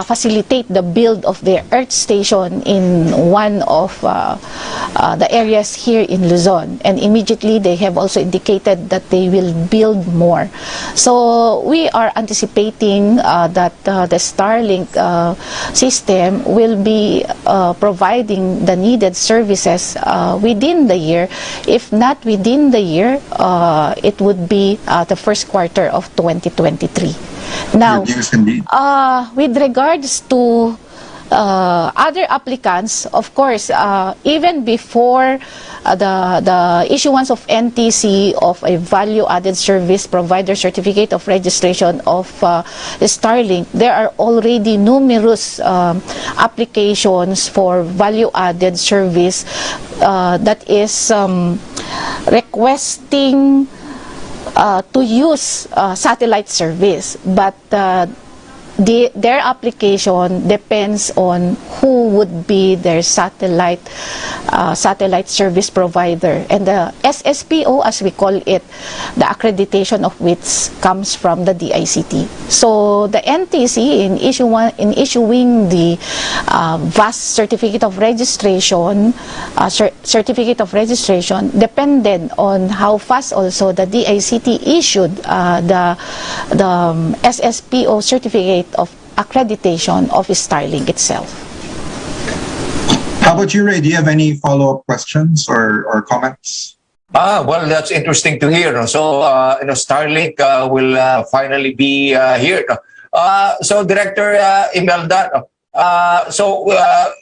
facilitate the build of their Earth station in one of the areas here in Luzon. And immediately they have also indicated that they will build more. So we are anticipating that the Starlink system will be providing the needed services within the year. If not within the year, it would be the first quarter of 2023. Now, with regards to other applicants, of course, even before the issuance of NTC of a value-added service provider certificate of registration of Starlink, there are already numerous applications for value-added service that is requesting to use satellite service, but their application depends on who would be their satellite service provider, and the SSPO, as we call it, the accreditation of which comes from the DICT. So the NTC in issuing the VAS certificate of registration, depended on how fast also the DICT issued the SSPO certificate of accreditation of Starlink itself. How about you, Ray? Do you have any follow-up questions or comments? Well, that's interesting to hear. So, Starlink will finally be here. So, Director Imelda,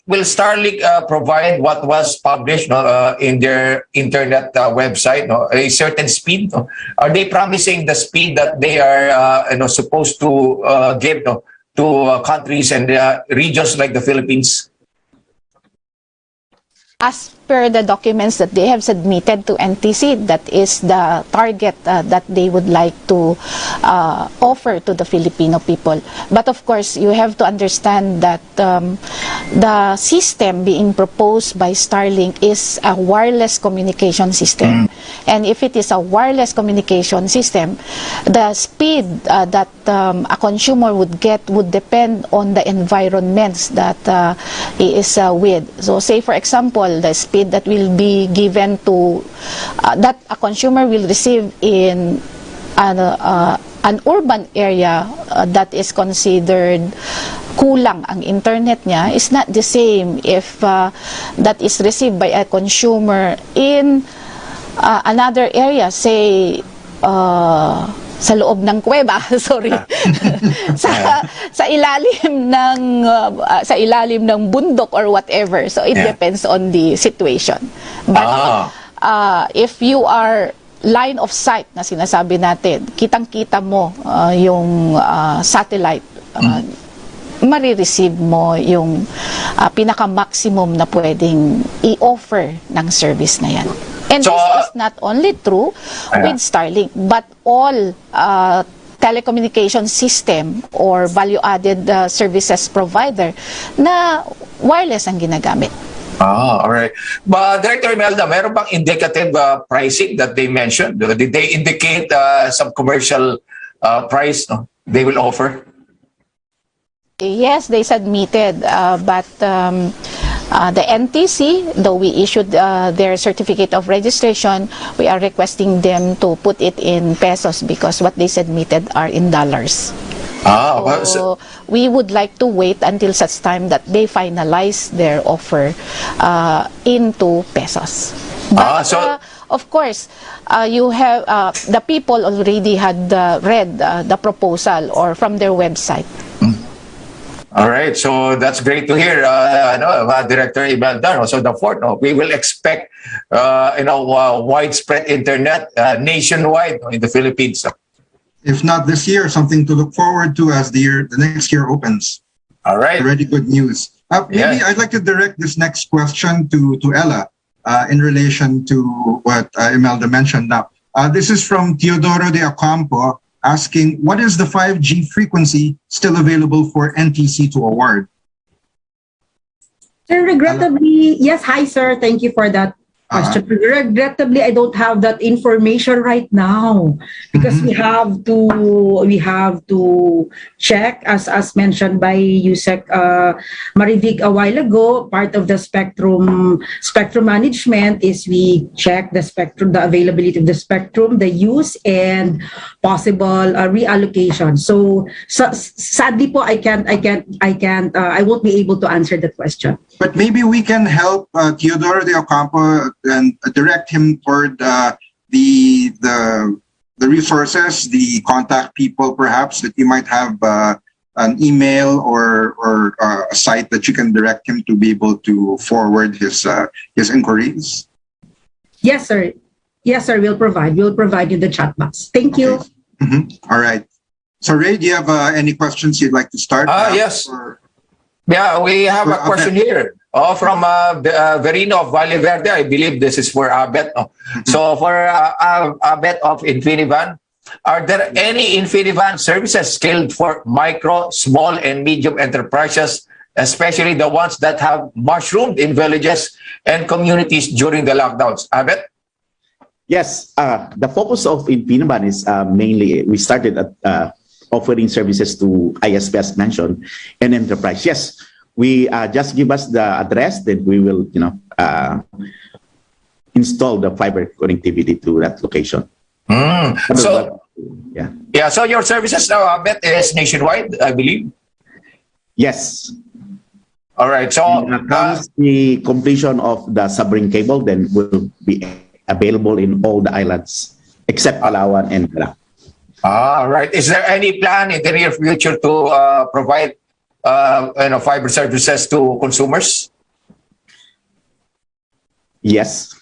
will Starlink provide what was published in their internet website, a certain speed? Are they promising the speed that they are supposed to give to countries and regions like the Philippines? As per the documents that they have submitted to NTC, that is the target that they would like to offer to the Filipino people. But of course, you have to understand that the system being proposed by Starlink is a wireless communication system. And if it is a wireless communication system, the speed that a consumer would get would depend on the environments that he is with. So say for example, the speed that will be given to that a consumer will receive in an urban area that is considered kulang ang internet niya is not the same if that is received by a consumer in another area, say sa loob ng kuweba, sorry, sa ilalim ng bundok or whatever. So it depends on the situation. But if you are line of sight na sinasabi natin, kitang-kita mo yung satellite, marireceive mo yung pinaka-maximum na pwedeng i-offer ng service na yan. And so, this is not only true with Starlink, but all telecommunication system or value-added services provider na wireless ang ginagamit. All right. But Director Imelda, meron bang indicative pricing that they mentioned? Did they indicate some commercial price they will offer? Yes, they submitted, but the NTC, though we issued their certificate of registration, we are requesting them to put it in pesos because what they submitted are in dollars. So we would like to wait until such time that they finalize their offer into pesos. But of course, you have the people already had read the proposal or from their website. All right, so that's great to hear, Director Imelda. So the fourth, we will expect, widespread internet nationwide in the Philippines. If not this year, something to look forward to as the next year opens. All right. Already good news. Maybe I'd like to direct this next question to Ella in relation to what Imelda mentioned. Now, this is from Teodoro de Ocampo, asking, what is the 5G frequency still available for NTC to award? Sir, regrettably, yes, hi sir, thank you for that question. Regrettably, I don't have that information right now because we have to check as mentioned by Yusek Marivig a while ago. Part of the spectrum management is we check the spectrum, the availability of the spectrum, the use, and possible reallocation. So sadly po, I won't be able to answer that question. But maybe we can help Teodoro de Ocampo and direct him toward the resources, the contact people, perhaps, that you might have an email or a site that you can direct him to be able to forward his inquiries. Yes, sir. Yes, sir. We'll provide you the chat box. Thank you. All right. So Ray, do you have any questions you'd like to start? Yes. Yeah, we have a question here from Verino of Valle Verde. I believe this is for Abet. So for Abet of Infinivan, are there any Infinivan services scaled for micro, small, and medium enterprises, especially the ones that have mushroomed in villages and communities during the lockdowns? Abet? Yes, the focus of Infinivan is mainly, we started at offering services to ISP as mentioned and enterprise. Yes, we just give us the address, then we will, install the fiber connectivity to that location. So your services now, Abet, is nationwide, I believe. Yes. All right. So once the completion of the submarine cable, then will be available in all the islands except Palawan and Manila. All right. Is there any plan in the near future to provide fiber services to consumers? Yes.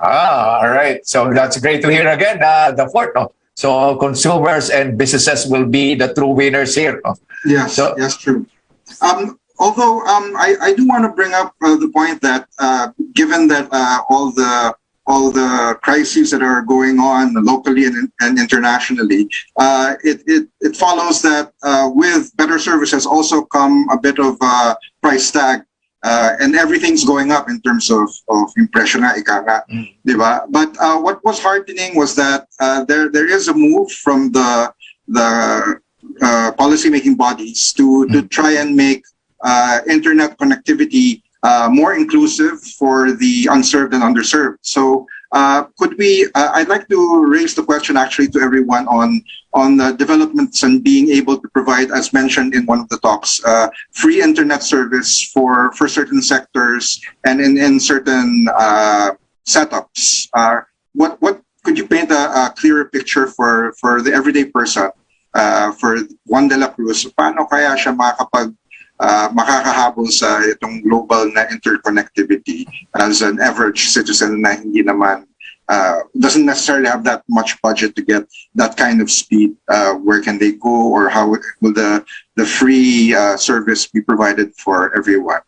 All right. So that's great to hear again. The fourth. So consumers and businesses will be the true winners here. Yes, yes, true. Although I do want to bring up the point that given that all the crises that are going on locally and internationally, it follows that with better services also come a bit of a price tag, and everything's going up in terms of impression na ika nga, diba? But what was heartening was that there is a move from the policy-making bodies to try and make internet connectivity more inclusive for the unserved and underserved. So could we, I'd like to raise the question actually to everyone on the developments and being able to provide, as mentioned in one of the talks, free internet service for certain sectors and in certain setups. What could you paint a clearer picture for the everyday person, for Juan de la Cruz? Paano kaya siya makakahabol sa itong global na interconnectivity as an average citizen na hindi naman doesn't necessarily have that much budget to get that kind of speed? Where can they go, or how will the free service be provided for everyone?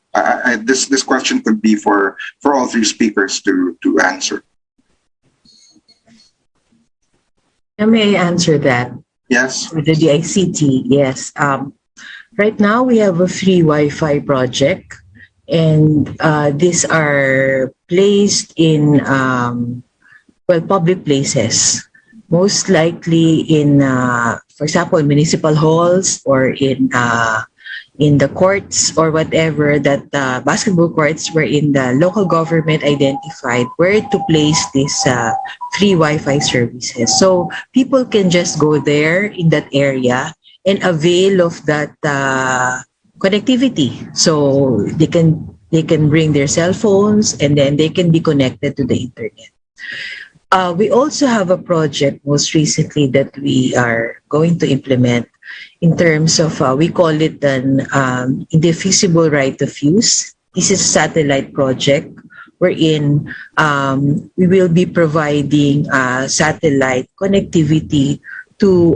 This question could be for all three speakers to answer. May I answer that? Yes. For the DICT, yes. Right now, we have a free Wi-Fi project, and these are placed in public places, most likely in, for example, municipal halls or in the courts or whatever, that basketball courts wherein the local government identified where to place these free Wi-Fi services. So people can just go there in that area and avail of that connectivity. So they can bring their cell phones and then they can be connected to the internet. We also have a project most recently that we are going to implement in terms of, we call it an indefeasible right of use. This is a satellite project wherein we will be providing satellite connectivity to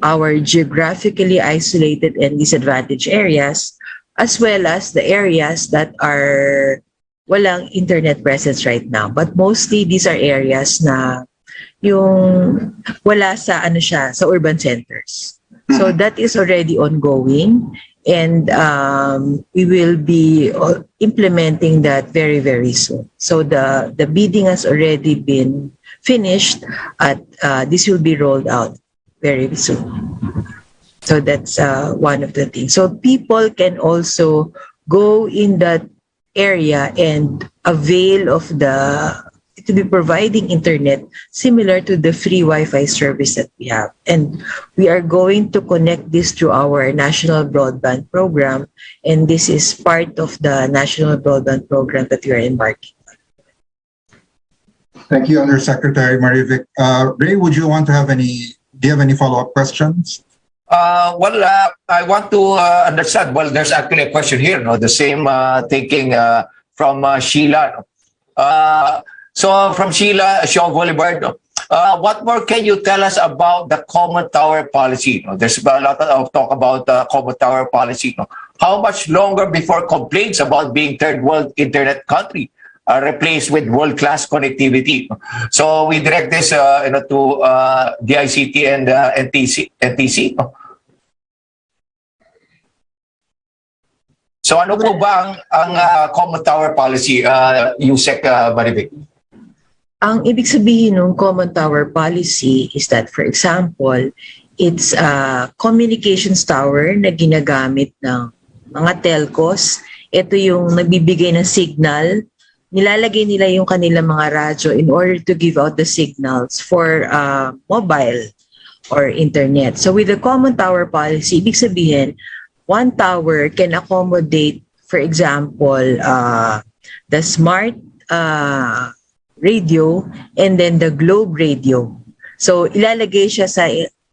our geographically isolated and disadvantaged areas, as well as the areas that are walang internet presence right now. But mostly these are areas na yung wala sa sa urban centers. So that is already ongoing, and we will be implementing that very, very soon. So the bidding has already been finished, at this will be rolled out very soon. So that's one of the things. So people can also go in that area and avail of to be providing internet similar to the free Wi-Fi service that we have. And we are going to connect this to our national broadband program. And this is part of the national broadband program that we are embarking on. Thank you, Undersecretary Marivic. Ray, do you have any follow-up questions? I want to understand. Well, there's actually a question here, no? The same thinking from Sheila. So from Sheila, Shaw Boulevard, what more can you tell us about the common tower policy? There's a lot of talk about common tower policy. How much longer before complaints about being third world internet country are replaced with world-class connectivity? So we direct this to DICT and NTC. So ano po ba ang common tower policy, Yusek Marivic? Ang ibig sabihin ng common tower policy is that, for example, it's a communications tower na ginagamit ng mga telcos. Ito yung nagbibigay ng signal. Nilalagay nila yung kanilang mga radyo in order to give out the signals for mobile or internet. So with the common tower policy, ibig sabihin, one tower can accommodate, for example, the smart radio and then the globe radio. So ilalagay siya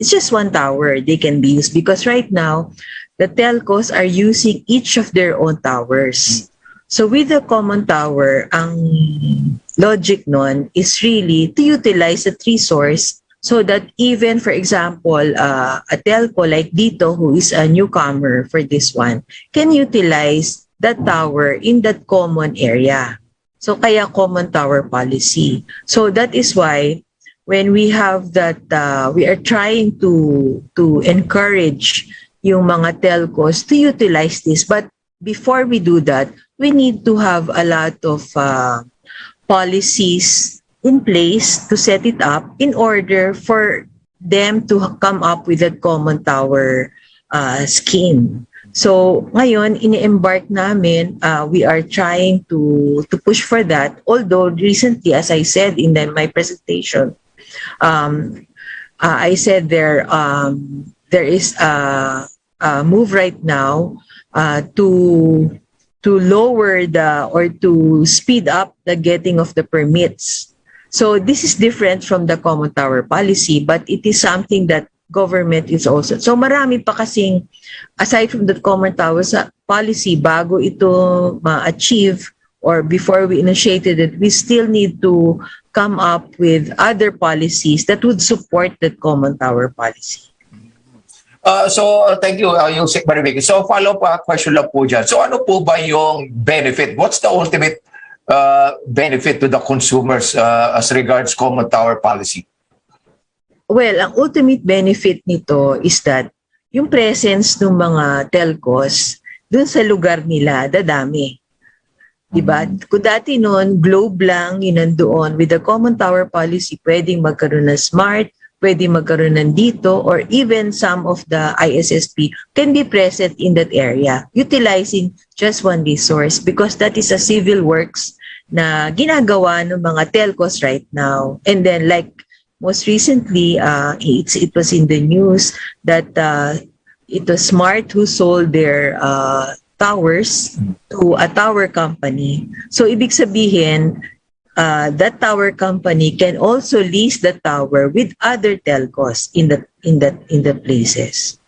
it's just one tower they can be used, because right now the telcos are using each of their own towers. So with the common tower, ang logic nun is really to utilize the three source, so that even, for example, a telco like Dito, who is a newcomer for this one, can utilize that tower in that common area. So kaya common tower policy. So that is why when we have that, we are trying to encourage yung mga telcos to utilize this. But before we do that, we need to have a lot of policies in place to set it up in order for them to come up with that common tower scheme. So ngayon, ini-embark namin, we are trying to push for that. Although recently, as I said in my presentation, I said there is a move right now to lower or to speed up the getting of the permits. So this is different from the common tower policy, but it is something that government is also. So marami pa kasing, aside from the common tower policy, bago ito ma-achieve or before we initiated it, we still need to come up with other policies that would support that common tower policy. So thank you, Yusek Marivic. So follow-up question lang po dyan. So ano po ba yung benefit? What's the ultimate benefit to the consumers as regards common tower policy? Well, ang ultimate benefit nito is that yung presence ng mga telcos dun sa lugar nila, dadami. Diba? Kung dati noon, globe lang, yun nandoon. With the common tower policy, pwedeng magkaroon ng smart, pwedeng magkaroon ng dito, or even some of the ISSP can be present in that area, utilizing just one resource, because that is a civil works na ginagawa ng mga telcos right now. And then like most recently, it was in the news that it was Smart who sold their towers to a tower company. So ibig sabihin, that tower company can also lease the tower with other telcos in the places.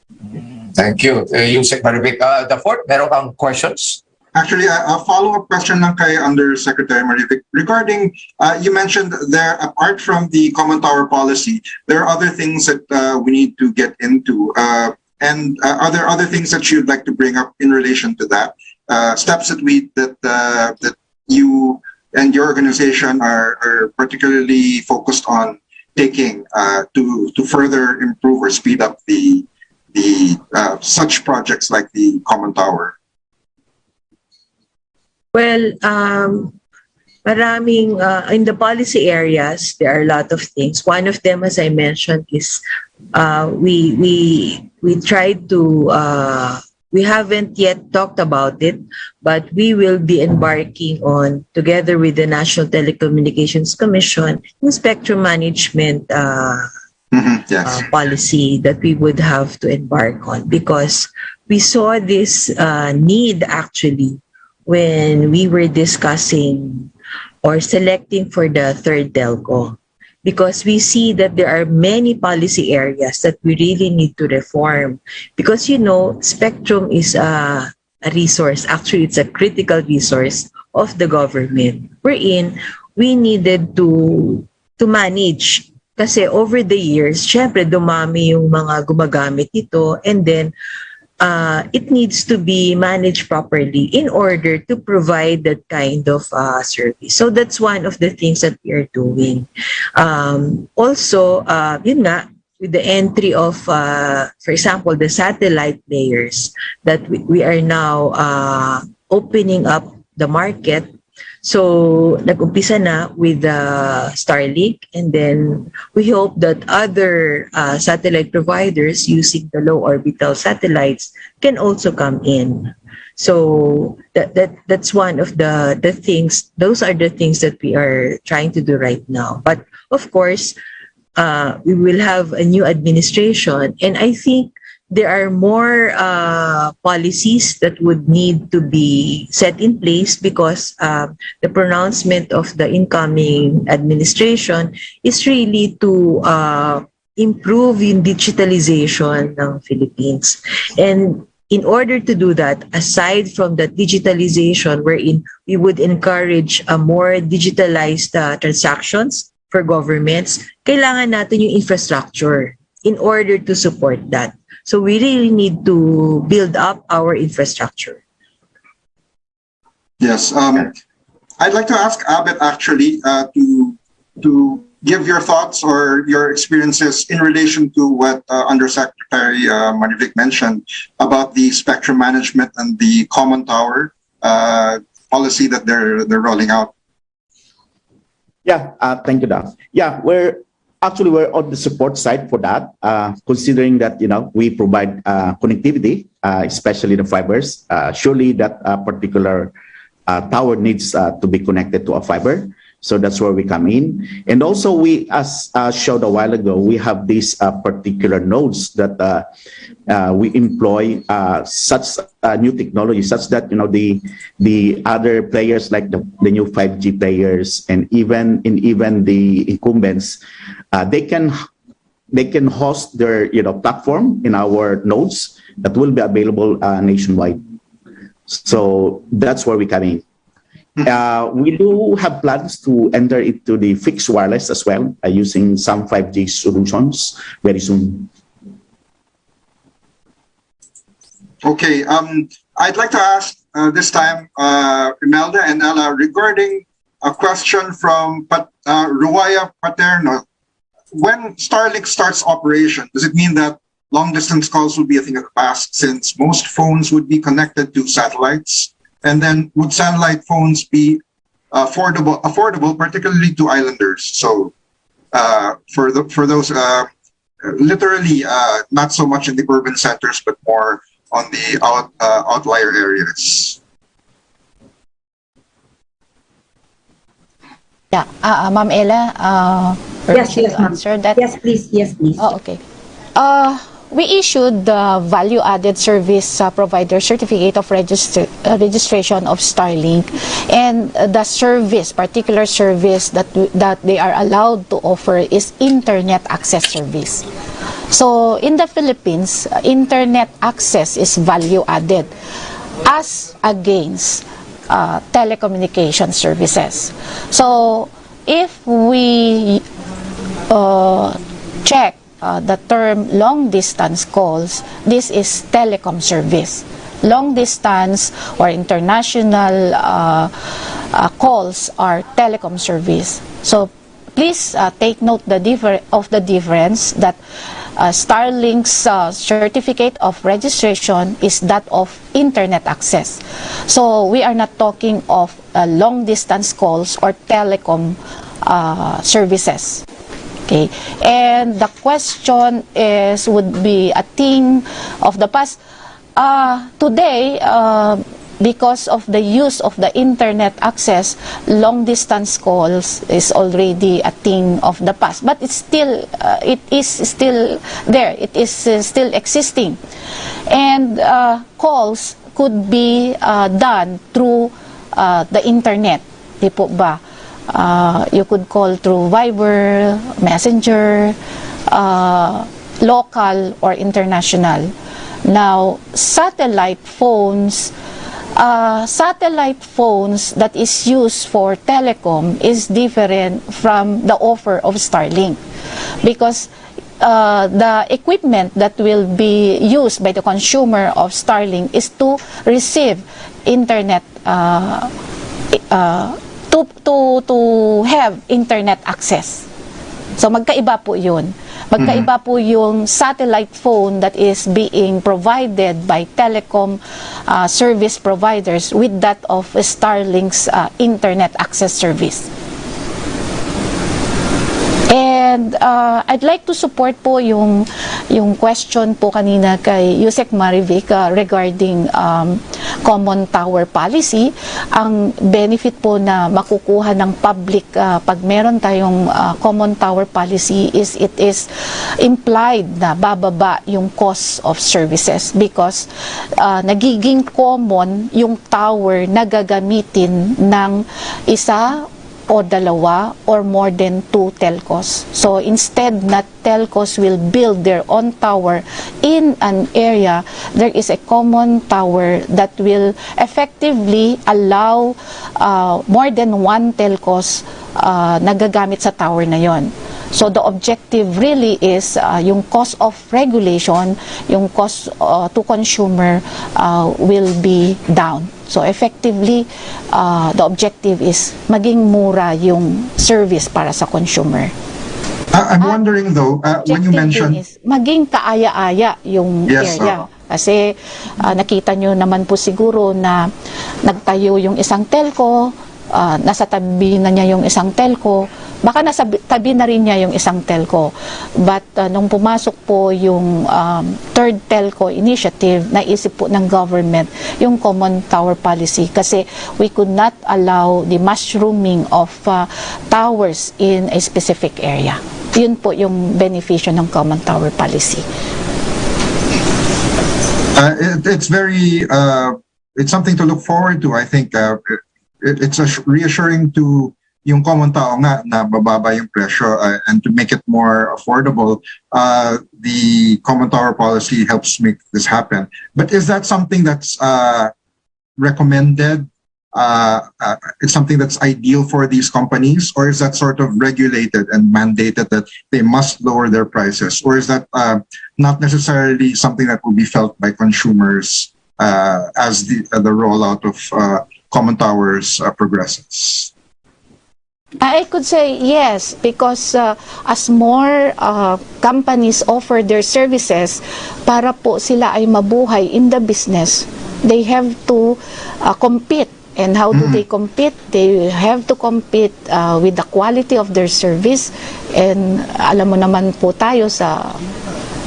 Thank you, Yusek Marivic. The fourth, meron kang questions? Actually, a follow-up question lang kay Undersecretary Marivic regarding, you mentioned there, apart from the common tower policy, there are other things that we need to get into. And are there other things that you'd like to bring up in relation to that? Steps that you and your organization are particularly focused on taking to further improve or speed up the such projects like the common tower? Well, maraming in the policy areas, there are a lot of things. One of them, as I mentioned, is we tried to we haven't yet talked about it, but we will be embarking on, together with the National Telecommunications Commission, the spectrum management Yes. policy that we would have to embark on, because we saw this need actually when we were discussing or selecting for the third telco, because we see that there are many policy areas that we really need to reform, because spectrum is a resource. Actually, it's a critical resource of the government, wherein we needed to manage. Kasi over the years, syempre dumami yung mga gumagamit nito, and then it needs to be managed properly in order to provide that kind of service. So that's one of the things that we are doing. Also, yun nga, with the entry of, for example, the satellite players, that we are now opening up the market. So, nag-umpisa na with Starlink, and then we hope that other satellite providers using the low orbital satellites can also come in. So that's one of the things. Those are the things that we are trying to do right now. But of course, we will have a new administration, and I think there are more policies that would need to be set in place, because the pronouncement of the incoming administration is really to improve in digitalization ng Philippines. And in order to do that, aside from the digitalization wherein we would encourage more digitalized transactions for governments, kailangan natin yung infrastructure in order to support that. So we really need to build up our infrastructure. Yes. I'd like to ask Abet actually to give your thoughts or your experiences in relation to what Undersecretary Marivic mentioned about the spectrum management and the common tower policy that they're rolling out. Yeah, thank you, Doc. Yeah, we're on the support side for that, considering that, we provide connectivity, especially the fibers. Surely that particular tower needs to be connected to a fiber. So that's where we come in. And also we, as showed a while ago, we have these particular nodes that we employ such new technology, such that, the other players like the new 5G players and even the incumbents, they can host their platform in our nodes that will be available nationwide. So that's where we come in. We do have plans to enter into the fixed wireless as well, using some 5G solutions very soon. Okay, I'd like to ask this time Imelda and Ella regarding a question from Ruaya Paterno. When Starlink starts operation, does it mean that long distance calls will be a thing of the past, since most phones would be connected to satellites? And then would satellite phones be affordable, particularly to islanders? So for those literally not so much in the urban centers, but more on the outlier areas. Yeah, Ma'am Ella, Yes, permission yes, to ma'am. answer that? Yes, please. Yes, please. Oh, okay. we issued the value-added service provider certificate of registration of Starlink, and the service, particular service that they are allowed to offer is internet access service. So in the Philippines, internet access is value-added as against telecommunication services. So if we check the term long-distance calls, this is telecom service. Long-distance or international calls are telecom service. So please take note of the difference that Starlink's certificate of registration is that of internet access. So we are not talking of long-distance calls or telecom services. Okay, and the question would be a thing of the past. Today, because of the use of the internet access, long-distance calls is already a thing of the past. But it's still, it is still there. It is still existing, and calls could be done through the internet. Di po ba? You could call through Viber, Messenger, local or international. Now, satellite phones that is used for telecom is different from the offer of Starlink, because the equipment that will be used by the consumer of Starlink is to receive internet to have internet access. So magkaiba po yun. Magkaiba po yung satellite phone that is being provided by telecom service providers with that of Starlink's internet access service. And I'd like to support po yung question po kanina kay Yusek Marivic regarding common tower policy. Ang benefit po na makukuha ng public pag meron tayong common tower policy is it is implied na bababa yung cost of services, because nagiging common yung tower na gagamitin ng isa o dalawa or more than 2 telcos. So instead na telcos will build their own tower in an area, there is a common tower that will effectively allow more than 1 telcos nagagamit sa tower na yon. So the objective really is yung cost of regulation, yung cost to consumer will be down. So effectively, the objective is maging mura yung service para sa consumer. I'm wondering though, when you mentioned... Is maging kaaya-aya yung area. Kasi nakita nyo naman po siguro na nagtayo yung isang telco, nasa tabi na niya yung isang telco, baka nasa tabi na rin niya yung isang telco. But nung pumasok po yung third telco initiative, naisip po ng government yung common tower policy, kasi we could not allow the mushrooming of towers in a specific area. Yun po yung beneficio ng common tower policy. It's very, it's something to look forward to. I think it's reassuring to yung common tao nga na bababa yung presyo, and to make it more affordable, the common tower policy helps make this happen. But is that something that's recommended? It's something that's ideal for these companies, or is that sort of regulated and mandated that they must lower their prices, or is that not necessarily something that will be felt by consumers as the rollout of common towers progresses? I could say yes, because as more companies offer their services, para po sila ay mabuhay in the business, they have to compete. And how do they compete? They have to compete with the quality of their service. And alam mo naman po tayo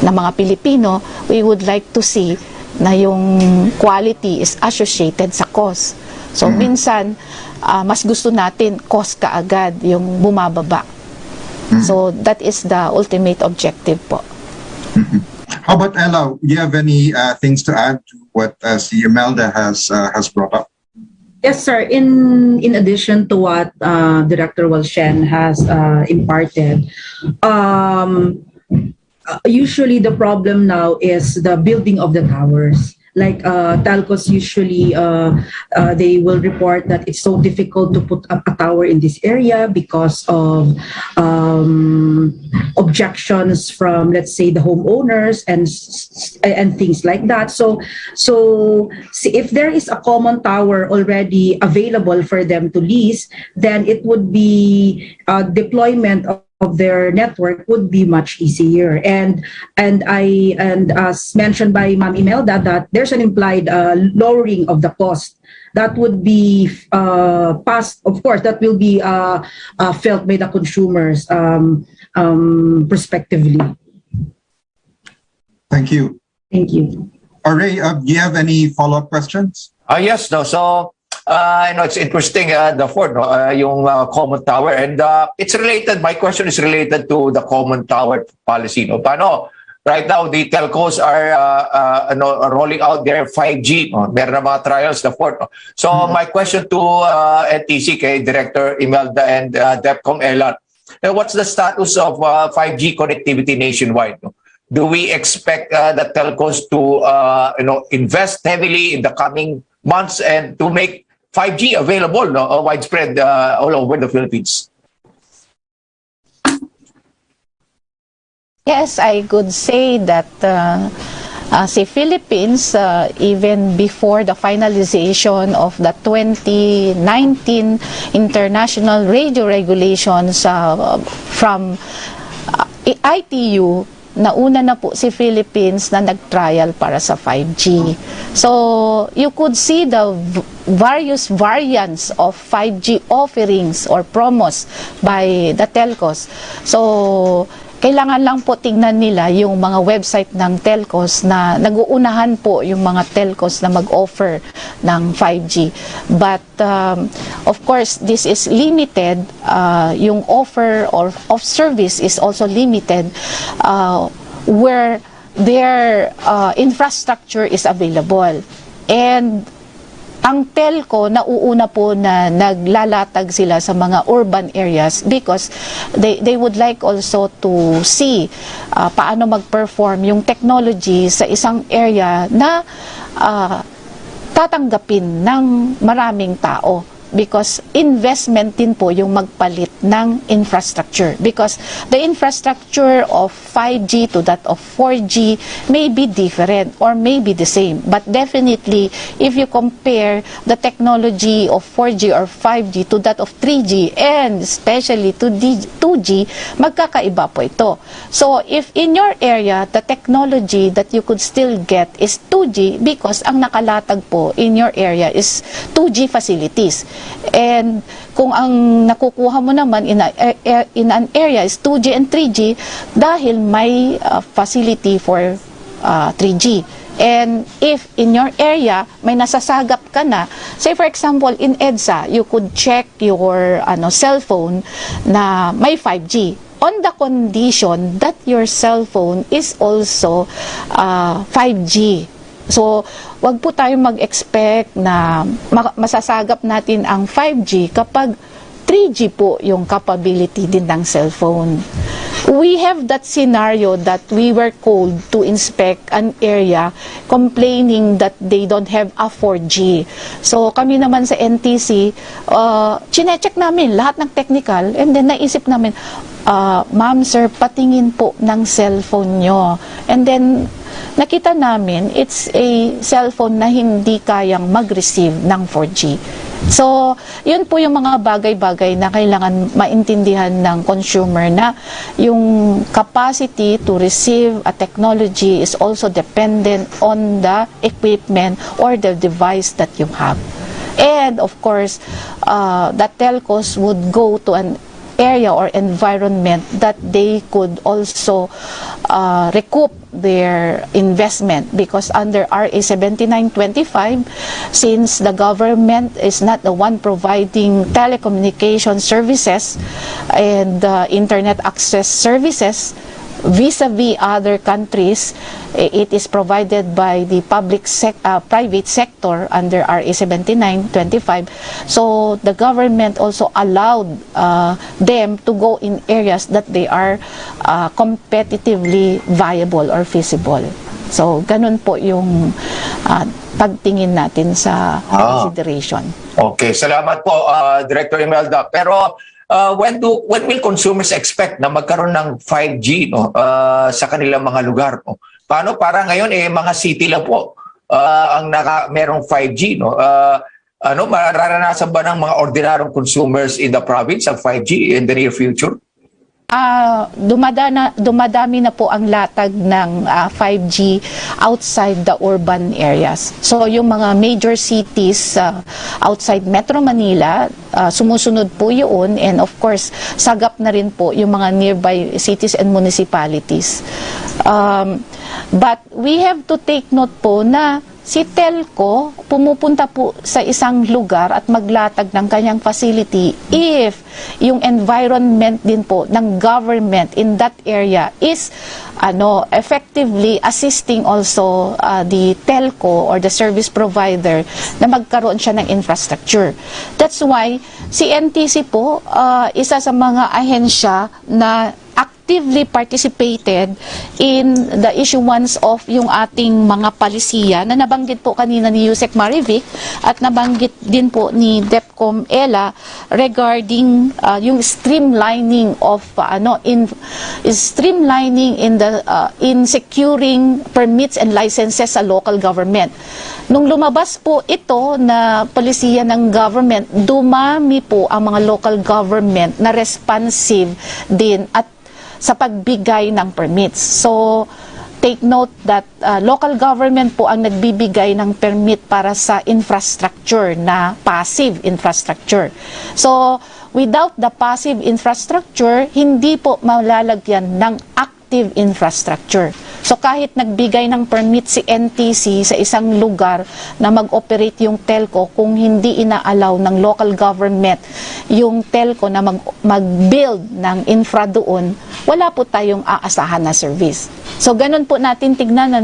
na mga Pilipino, we would like to see na yung quality is associated sa cost. So minsan, mas gusto natin cost kaagad yung bumababa. So that is the ultimate objective po. How about Ella? Do you have any things to add to what si Imelda has brought up? Yes, sir. In addition to what Director Walshen has imparted, usually the problem now is the building of the towers. Like telcos usually they will report that it's so difficult to put up a tower in this area because of objections from, let's say, the homeowners and things like that. So see, if there is a common tower already available for them to lease, then it would be deployment of their network would be much easier. And as mentioned by Ma'am Imelda, that there's an implied lowering of the cost that would be passed. Of course, that will be felt by the consumers prospectively. Thank you. Thank you. Ray, do you have any follow-up questions? Yes, no. So, it's interesting, the Ford, yung common tower. And it's related, my question is related to the common tower policy. No? Paano? Right now, the telcos are rolling out their 5G. No? Meron na mga trials, the Ford. No? So, my question to NTC, kay Director Imelda and DepCom Ella, what's the status of 5G connectivity nationwide? No? Do we expect the telcos to invest heavily in the coming months and to make 5G available, widespread all over the Philippines? Yes, I could say that sa Philippines, even before the finalization of the 2019 international radio regulations from ITU, nauna na po si Philippines na nag-trial para sa 5G. So, you could see the various variants of 5G offerings or promos by the telcos. So, kailangan lang po tingnan nila yung mga website ng telcos na nag-uunahan po yung mga telcos na mag-offer ng 5G. But of course, this is limited. Yung offer or of service is also limited where their infrastructure is available. And ang telco, nauuna po na naglalatag sila sa mga urban areas because they would like also to see paano mag-perform yung technology sa isang area na tatanggapin ng maraming tao. Because investment din po yung magpalit ng infrastructure. Because the infrastructure of 5G to that of 4G may be different or may be the same. But definitely, if you compare the technology of 4G or 5G to that of 3G and especially to 2G, magkakaiba po ito. So, if in your area, the technology that you could still get is 2G because ang nakalatag po in your area is 2G facilities. And kung ang nakukuha mo naman in an area is 2G and 3G dahil may facility for 3G. And if in your area may nasasagap ka na, say for example in EDSA, you could check your cell phone na may 5G on the condition that your cell phone is also 5G. So, wag po tayong mag-expect na masasagap natin ang 5G kapag 3G po yung capability din ng cellphone. We have that scenario that we were called to inspect an area complaining that they don't have a 4G. So, kami naman sa NTC, chinecheck namin lahat ng technical and then naisip namin, ma'am, sir, patingin po ng cellphone nyo. And then, nakita namin, it's a cellphone na hindi kayang mag-receive ng 4G. So, yun po yung mga bagay-bagay na kailangan maintindihan ng consumer na yung capacity to receive a technology is also dependent on the equipment or the device that you have. And of course, the telcos would go to an area or environment that they could also recoup their investment because under RA 7925, since the government is not the one providing telecommunication services and internet access services, vis-a-vis other countries, it is provided by the private sector under RA 79/25. So the government also allowed them to go in areas that they are competitively viable or feasible. So ganun po yung pagtingin natin sa consideration. Okay, salamat po Director Imelda. Pero when will consumers expect na magkaroon ng 5G sa kanilang mga lugar? Paano para ngayon mga city lang po ang merong 5G mararanasan ba ng mga ordinaryong consumers in the province ang 5G in the near future? Dumadami na po ang latag ng 5G outside the urban areas. So yung mga major cities outside Metro Manila, sumusunod po yun, and of course sagap na rin po yung mga nearby cities and municipalities. But we have to take note po na si telco pumupunta po sa isang lugar at maglatag ng kanyang facility if yung environment din po ng government in that area is effectively assisting also the telco or the service provider na magkaroon siya ng infrastructure. That's why si NTC po isa sa mga ahensya na actively participated in the issuance of yung ating mga palisiya na nabanggit po kanina ni Yusek Marivic at nabanggit din po ni DepCom Ella regarding yung streamlining of streamlining in securing permits and licenses sa local government. Nung lumabas po ito na palisiya ng government, dumami po ang mga local government na responsive din at sa pagbigay ng permits. So, take note that local government po ang nagbibigay ng permit para sa infrastructure na passive infrastructure. So, without the passive infrastructure, hindi po malalagyan ng active infrastructure. So kahit nagbigay ng permit si NTC sa isang lugar na mag-operate yung telco, kung hindi inaalaw ng local government yung telco na mag-build ng infra doon, wala po tayong aasahan na service. So ganun po natin tignan,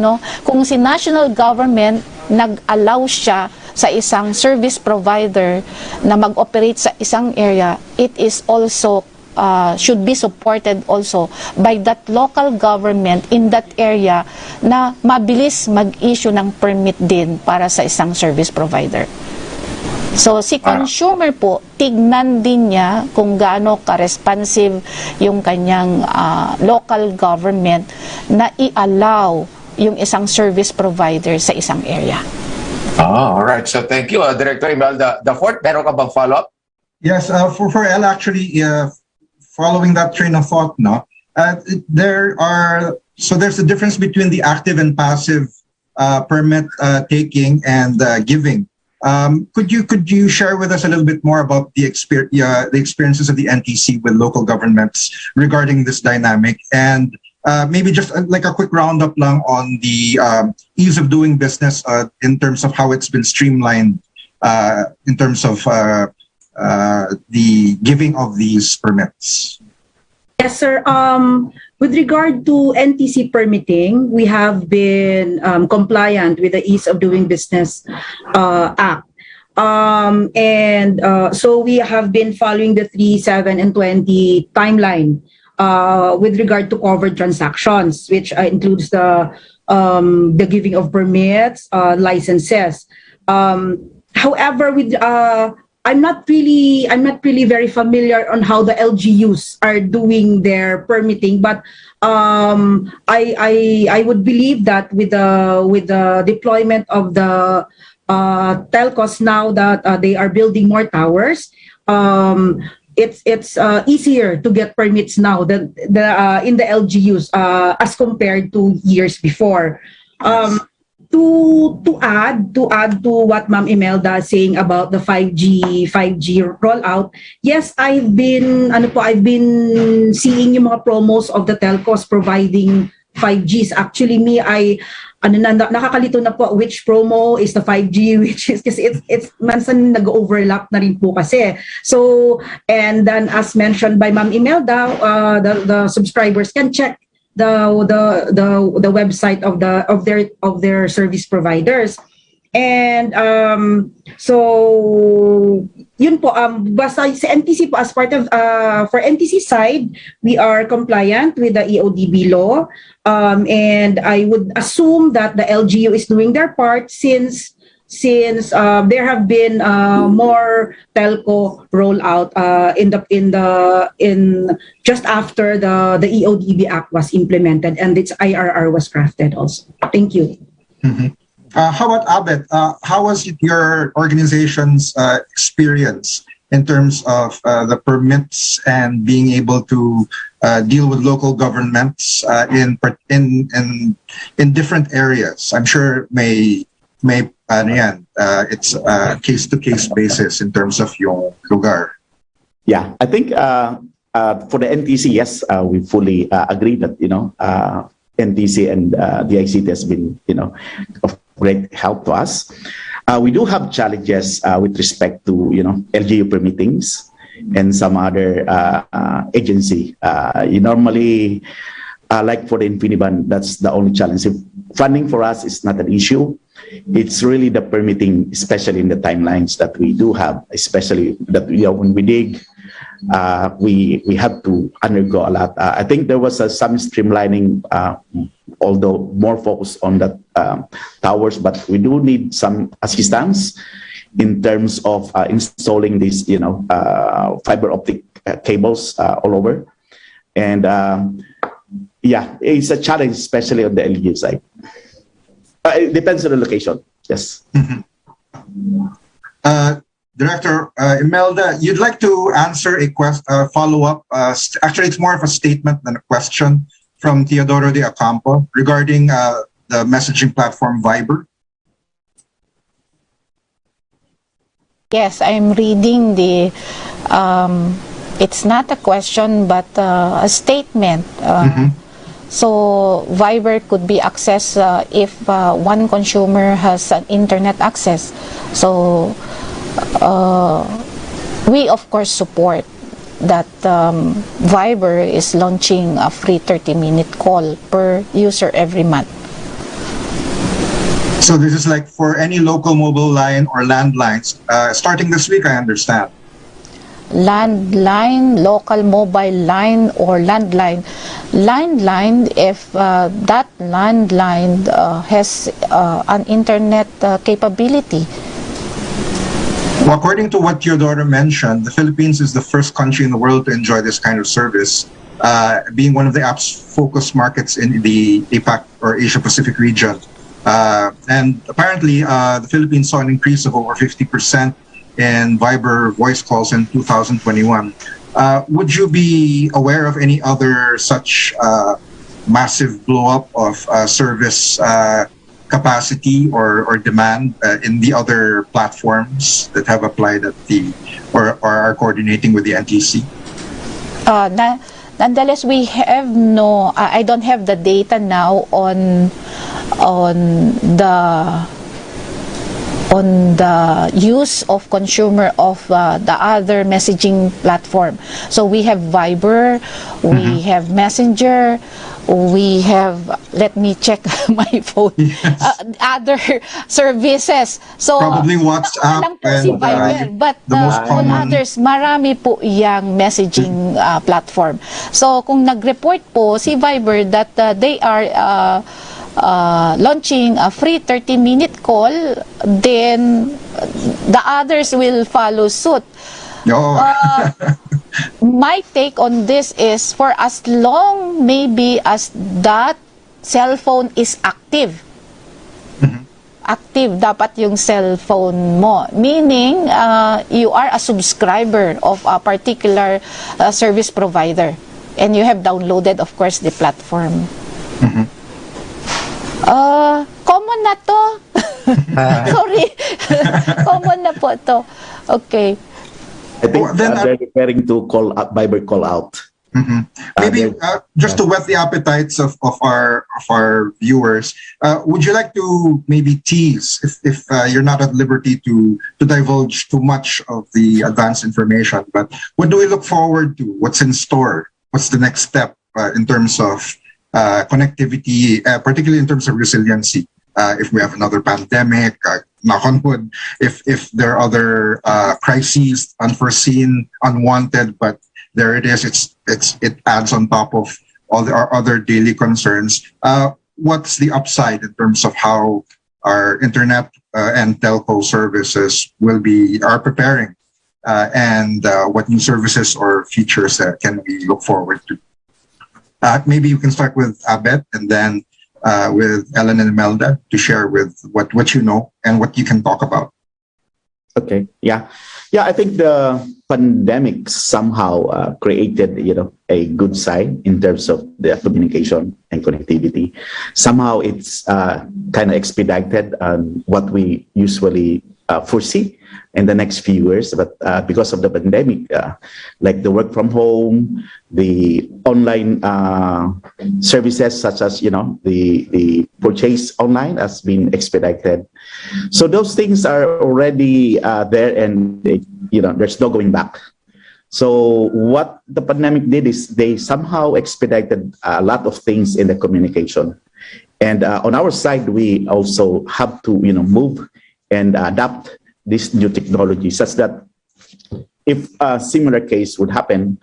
kung si national government nag-allow siya sa isang service provider na mag-operate sa isang area, it is also should be supported also by that local government in that area na mabilis mag-issue ng permit din para sa isang service provider. So si consumer po, tignan din niya kung gaano ka-responsive yung kanyang local government na i-allow yung isang service provider sa isang area. Alright. So thank you, Director Imelda. The fourth, meron ka bang follow-up? Yes, for Ella, actually, following that train of thought, there's a difference between the active and passive permit taking and giving. Could you share with us a little bit more about the experiences of the NTC with local governments regarding this dynamic, and maybe just like a quick roundup lang on the ease of doing business in terms of how it's been streamlined in terms of the giving of these permits? Yes, sir. With regard to NTC permitting, we have been compliant with the Ease of Doing Business Act. So we have been following the 3, 7, and 20 timeline with regard to covered transactions, which includes the giving of permits, licenses. However, with I'm not really very familiar on how the LGUs are doing their permitting, but I would believe that with the deployment of the telcos now that they are building more towers, it's easier to get permits now than in the LGUs as compared to years before. To add to what Ma'am Imelda is saying about the 5G rollout, yes, I've been seeing yung mga promos of the telcos providing 5Gs. Actually, nakakalito na po which promo is the 5G, which is kasi it's mansan nag-overlap na rin po kasi. So, and then as mentioned by Ma'am Imelda, the subscribers can check the website of their service providers. And so yun po, basta sa NTC po, as part of for NTC side, we are compliant with the EODB law, and I would assume that the LGU is doing their part since there have been more telco rollout in just after the EODB Act was implemented and its IRR was crafted also. Thank you. Mm-hmm. How about Abet? How was your organization's experience in terms of the permits and being able to deal with local governments in different areas? I'm sure it's a case-to-case basis in terms of yung lugar. Yeah, I think for the NTC, yes, we fully agree that NTC and DICT has been of great help to us. We do have challenges with respect to LGU permittings and some other agency. You normally like for the InfiniBand, that's the only challenge. If funding for us is not an issue. It's really the permitting, especially in the timelines that we do have, especially that when we dig, we have to undergo a lot. I think there was some streamlining, although more focus on the towers, but we do need some assistance in terms of installing these, fiber-optic cables all over. And yeah, it's a challenge, especially on the LGU side. It depends on the location. Yes. Mm-hmm. Director Imelda, you'd like to answer a follow-up. Actually, it's more of a statement than a question from Teodoro de Acampo regarding the messaging platform Viber. Yes, I'm reading the. It's not a question, but a statement. So Viber could be accessed if one consumer has an internet access. So we of course support that Viber is launching a free 30-minute call per user every month. So this is like for any local mobile line or landlines, starting this week, I understand. Landline, local mobile line, or landline. Landline, if that landline has an internet capability. Well, according to what Teodoro mentioned, the Philippines is the first country in the world to enjoy this kind of service, being one of the app's focus markets in the APAC or Asia Pacific region. And apparently, the Philippines saw an increase of over 50% in Viber voice calls in 2021. Would you be aware of any other such massive blow-up of service capacity or demand in the other platforms that have applied at or are coordinating with the NTC? Nonetheless, we have no. I don't have the data now on the use of consumer of the other messaging platform. So we have Viber, we have Messenger, we have, let me check my phone, other services. So probably WhatsApp lang po si Viber, but on others, marami po yang messaging platform. So kung nag-report po si Viber that they are launching a free 30-minute call, then the others will follow suit. My take on this is for as long maybe as that cell phone is active. Active dapat yung cellphone mo. Meaning, you are a subscriber of a particular service provider. And you have downloaded, of course, the platform. Common na to. Sorry. Common na po to. Okay. I think they're referring to Viber call out. Maybe just to whet the appetites of our viewers, would you like to maybe tease, if you're not at liberty to divulge too much of the advanced information, but what do we look forward to? What's in store? What's the next step in terms of connectivity, particularly in terms of resiliency. If we have another pandemic, knock on wood, if there are other crises, unforeseen, unwanted, but there it is, it adds on top of all our other daily concerns. What's the upside in terms of how our internet and telco services are preparing, and what new services or features can we look forward to? Maybe you can start with Abet and then with Ellen and Imelda to share with what you know and what you can talk about. Okay. Yeah. I think the pandemic somehow created, a good side in terms of the communication and connectivity. Somehow it's kind of expedited what we usually foresee in the next few years, but because of the pandemic, like the work from home, the online services such as the purchase online has been expedited. So those things are already there, and there's no going back. So what the pandemic did is they somehow expedited a lot of things in the communication, and on our side we also have to move and adapt this new technology such that if a similar case would happen,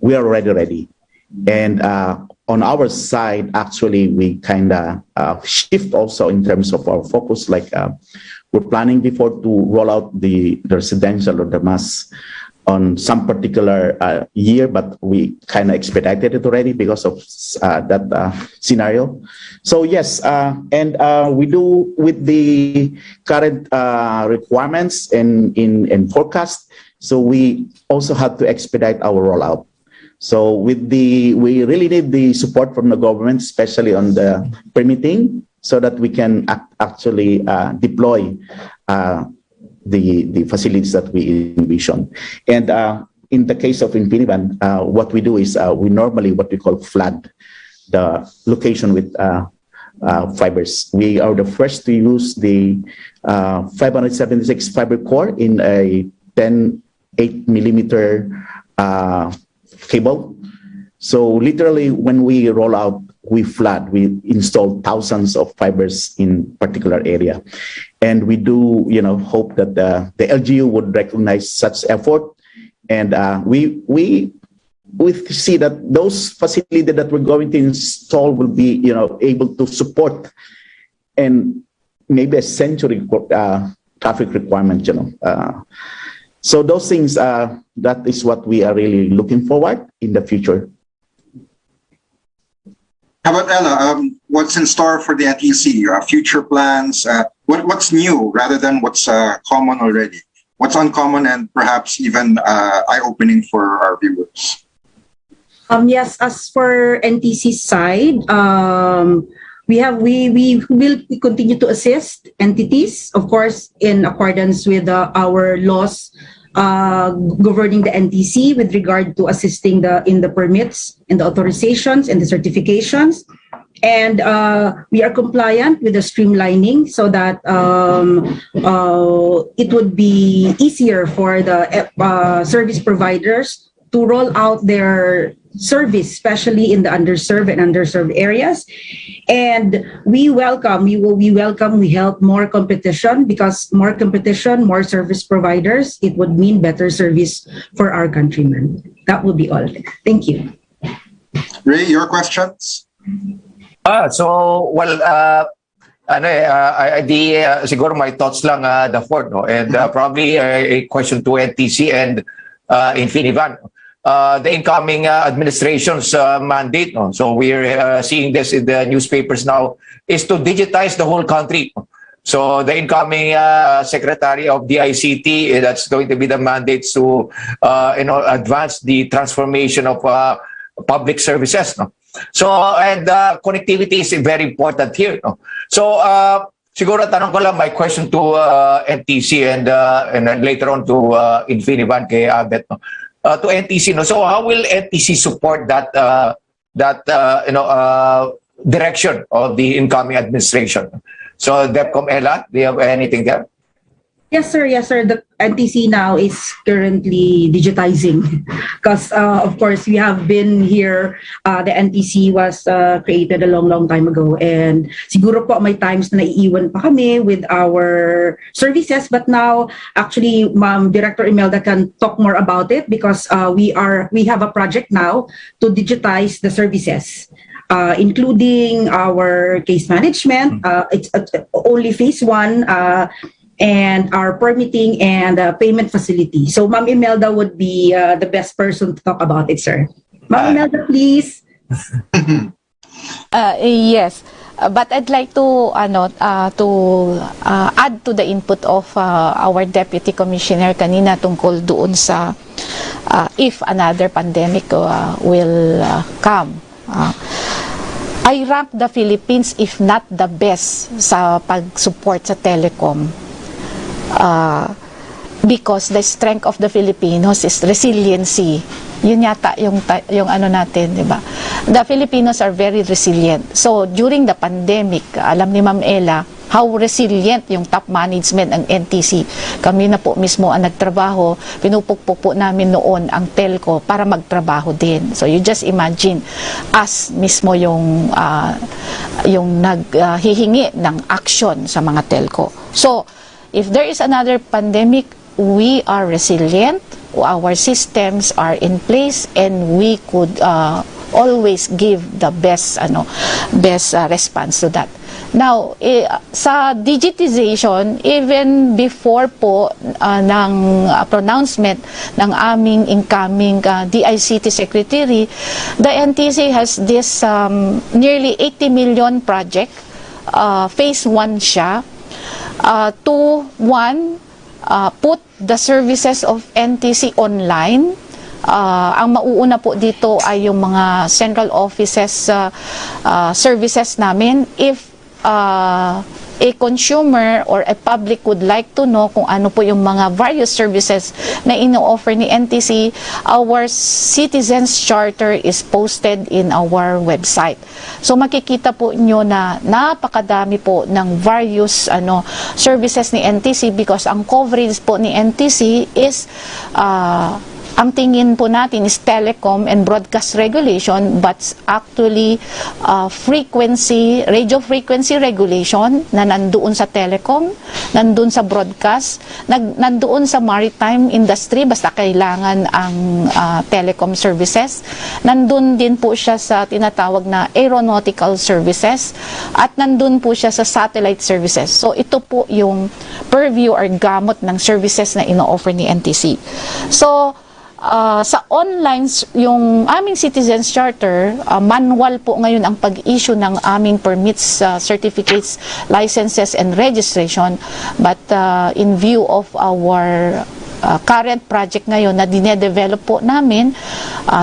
we are already ready. And on our side, actually, we kind of shift also in terms of our focus. Like we're planning before to roll out the residential or the mass on some particular year, but we kind of expedited it already because of that scenario. So yes, and we do with the current requirements and forecast. So we also have to expedite our rollout. So we really need the support from the government, especially on the permitting, so that we can actually deploy the facilities that we envision. And in the case of Infiniban, what we do is we normally what we call flood the location with fibers. We are the first to use the 576 fiber core in a 8 millimeter cable. So literally when we roll out, we flood, we install thousands of fibers in particular area. And we do, hope that the LGU would recognize such effort. And we see that those facilities that we're going to install will be, able to support and maybe a century traffic requirement, So those things, that is what we are really looking forward in the future. How about Ella? What's in store for the NTC? Future plans? What's new rather than what's common already? What's uncommon and perhaps even eye-opening for our viewers? Yes, as for NTC side, we will continue to assist entities, of course, in accordance with our laws governing the NTC with regard to assisting in the permits and the authorizations and the certifications. And we are compliant with the streamlining so that it would be easier for the service providers to roll out their service, especially in the underserved areas. And we help more competition, because more competition, more service providers, it would mean better service for our countrymen. That would be all. Thank you. Ray, your questions? Siguro my thoughts lang the fourth, no? And probably a question to NTC and Infinivan. The incoming administration's mandate, no? So we're seeing this in the newspapers now, is to digitize the whole country. So the incoming Secretary of the ICT, that's going to be the mandate to advance the transformation of public services, no? So, and connectivity is very important here, no? So, siguro tanong ko lang, my question to NTC and then later on to Infinivan kay Abet, no? To NTC, no? So how will NTC support that direction of the incoming administration? So DepCom Ella, do you have anything there? Yes, sir. Yes, sir. The NTC now is currently digitizing because, of course, we have been here. The NTC was created a long, long time ago. And siguro po may times na naiiwan pa kami with our services. But now, actually, Ma'am Director Imelda can talk more about it because we have a project now to digitize the services. Including our case management. It's only phase 1, and our permitting and payment facility. So Ma'am Imelda would be the best person to talk about it, sir. Ma'am Imelda, please. Yes. But I'd like to add to the input of our Deputy Commissioner kanina tungkol doon sa if another pandemic will come. I rank the Philippines, if not the best, sa pag-support sa telecom. Because the strength of the Filipinos is resiliency. Yun yata yung ano natin, di ba? The Filipinos are very resilient. So, during the pandemic, alam ni Ma'am Ella, how resilient yung top management ng NTC. Kami na po mismo ang nagtrabaho, pinupukpok po namin noon ang telco para magtrabaho din. So, you just imagine, us mismo yung naghihingi ng action sa mga telco. So, if there is another pandemic, we are resilient, our systems are in place, and we could always give the best response to that. Now, sa digitization, even before po ng pronouncement ng aming incoming DICT Secretary, the NTC has this nearly 80 million project, phase 1 siya, put the services of NTC online. Ang mauuna po dito ay yung mga central offices services namin. If a consumer or a public would like to know kung ano po yung mga various services na ino-offer ni NTC, our Citizens Charter is posted in our website. So makikita po nyo na napakadami po ng various services ni NTC because ang coverage po ni NTC is ang tingin po natin is telecom and broadcast regulation, but actually radio frequency regulation na nandoon sa telecom, nandoon sa broadcast, nandoon sa maritime industry, basta kailangan ang telecom services. Nandoon din po siya sa tinatawag na aeronautical services at nandoon po siya sa satellite services. So ito po yung purview or gamot ng services na ino-offer ni NTC. So sa online, yung aming Citizens Charter, manual po ngayon ang pag-issue ng aming permits, certificates, licenses, and registration. But in view of our current project ngayon na dinedevelop po namin,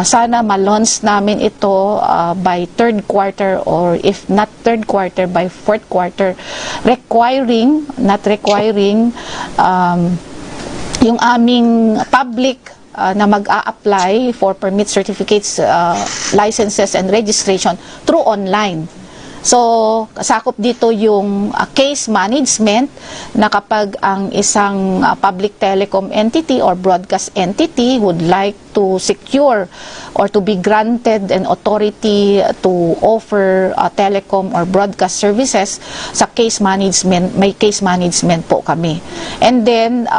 sana ma-launch namin ito by third quarter, or if not third quarter, by fourth quarter, not requiring yung aming public na mag-a-apply for permit certificates, licenses, and registration through online. So, kasakop dito yung case management na kapag ang isang public telecom entity or broadcast entity would like to secure or to be granted an authority to offer telecom or broadcast services, sa case management, may case management po kami. And then,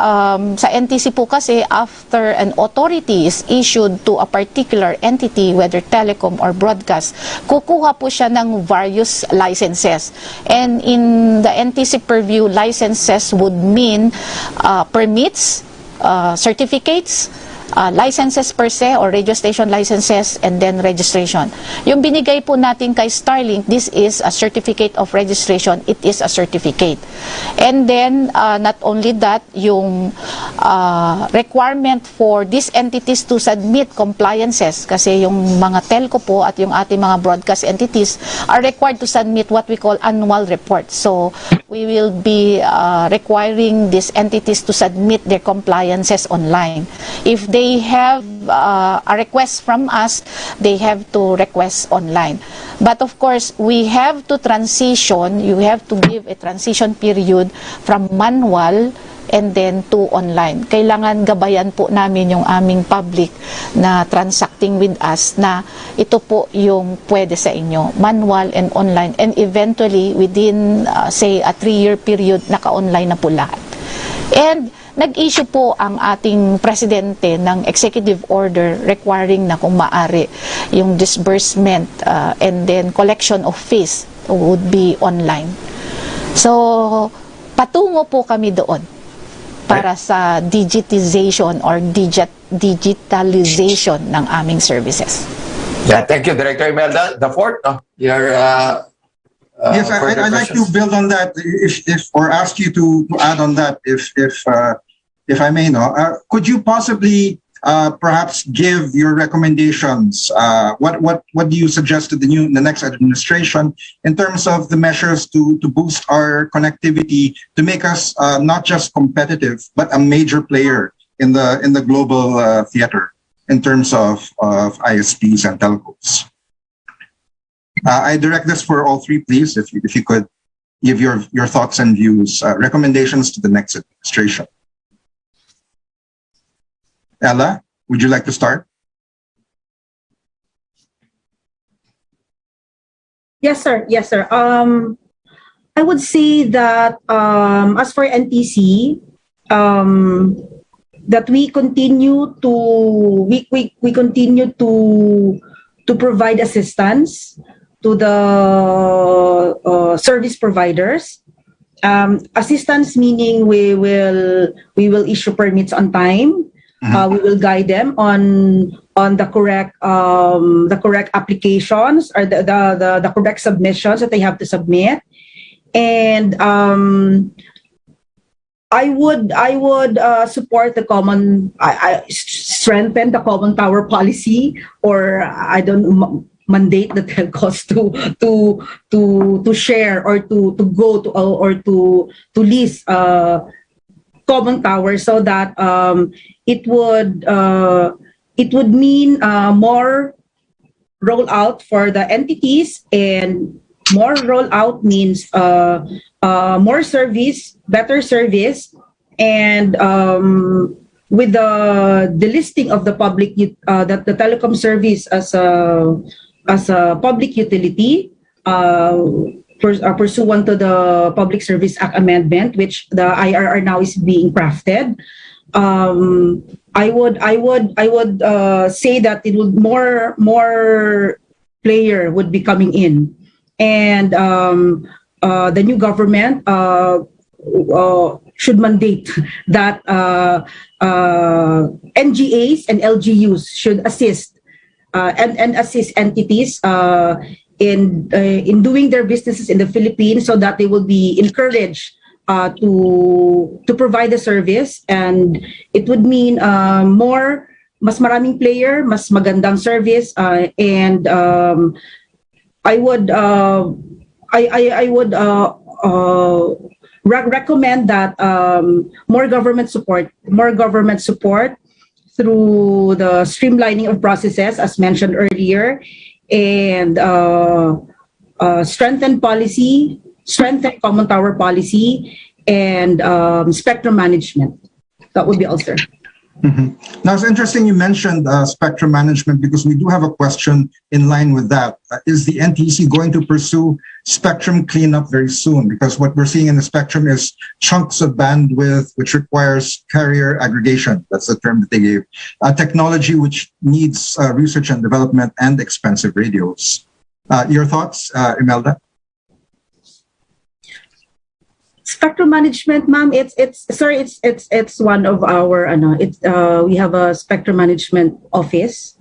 sa NTC po kasi, after an authority is issued to a particular entity, whether telecom or broadcast, kukuha po siya ng various licenses. And in the NTC purview, licenses would mean permits, certificates, licenses per se or radio station licenses, and then registration. Yung binigay po natin kay Starlink, this is a certificate of registration. It is a certificate. And then, not only that, yung requirement for these entities to submit compliances, kasi yung mga telco po at yung ating mga broadcast entities are required to submit what we call annual reports. So, we will be requiring these entities to submit their compliances online. If they have a request from us, they have to request online. But of course, we have to transition, you have to give a transition period from manual and then 2 online. Kailangan gabayan po namin yung aming public na transacting with us na ito po yung pwede sa inyo, manual and online, and eventually within say a 3-year period naka-online na po lahat. And nag-issue po ang ating presidente ng executive order requiring na kung maaari yung disbursement and then collection of fees would be online. So patungo po kami doon para sa digitization or digitalization ng aming services. Yeah, thank you, Director Imelda. The fourth, your yes, I'd like to build on that, if or ask you to add on that, if I may, no. Could you possibly perhaps give your recommendations? What do you suggest to the next administration in terms of the measures to boost our connectivity, to make us not just competitive but a major player in the global theater in terms of ISPs and telcos? I direct this for all three, please. If you could give your thoughts and views, recommendations to the next administration. Ella, would you like to start? Yes, sir. Yes, sir. I would say that as for NTC, that we continue to provide assistance to the service providers. Assistance meaning we will issue permits on time. We will guide them on the correct applications or the correct submissions that they have to submit, and I would support the common. I strengthen the common tower policy, or I don't mandate the telcos to share or to go to or to lease common towers, so that it would mean more rollout for the entities, and more rollout means more service, better service, and with the delisting of the public the telecom service as a public utility, pursuant to the Public Service Act Amendment, which the IRR now is being crafted. I would say that it would more player would be coming in, and the new government should mandate that NGAs and LGUs should assist and assist entities in doing their businesses in the Philippines, so that they will be encouraged to provide the service, and it would mean mas maraming player, mas magandang service, and I would recommend that more government support through the streamlining of processes, as mentioned earlier, and strengthen common tower policy, and spectrum management. That would be all, sir. Now, it's interesting you mentioned spectrum management, because we do have a question in line with that. Is the NTC going to pursue spectrum cleanup very soon? Because what we're seeing in the spectrum is chunks of bandwidth, which requires carrier aggregation. That's the term that they gave. Technology which needs research and development and expensive radios. Your thoughts, Imelda? Spectrum management, ma'am, it's one of our we have a spectrum management office,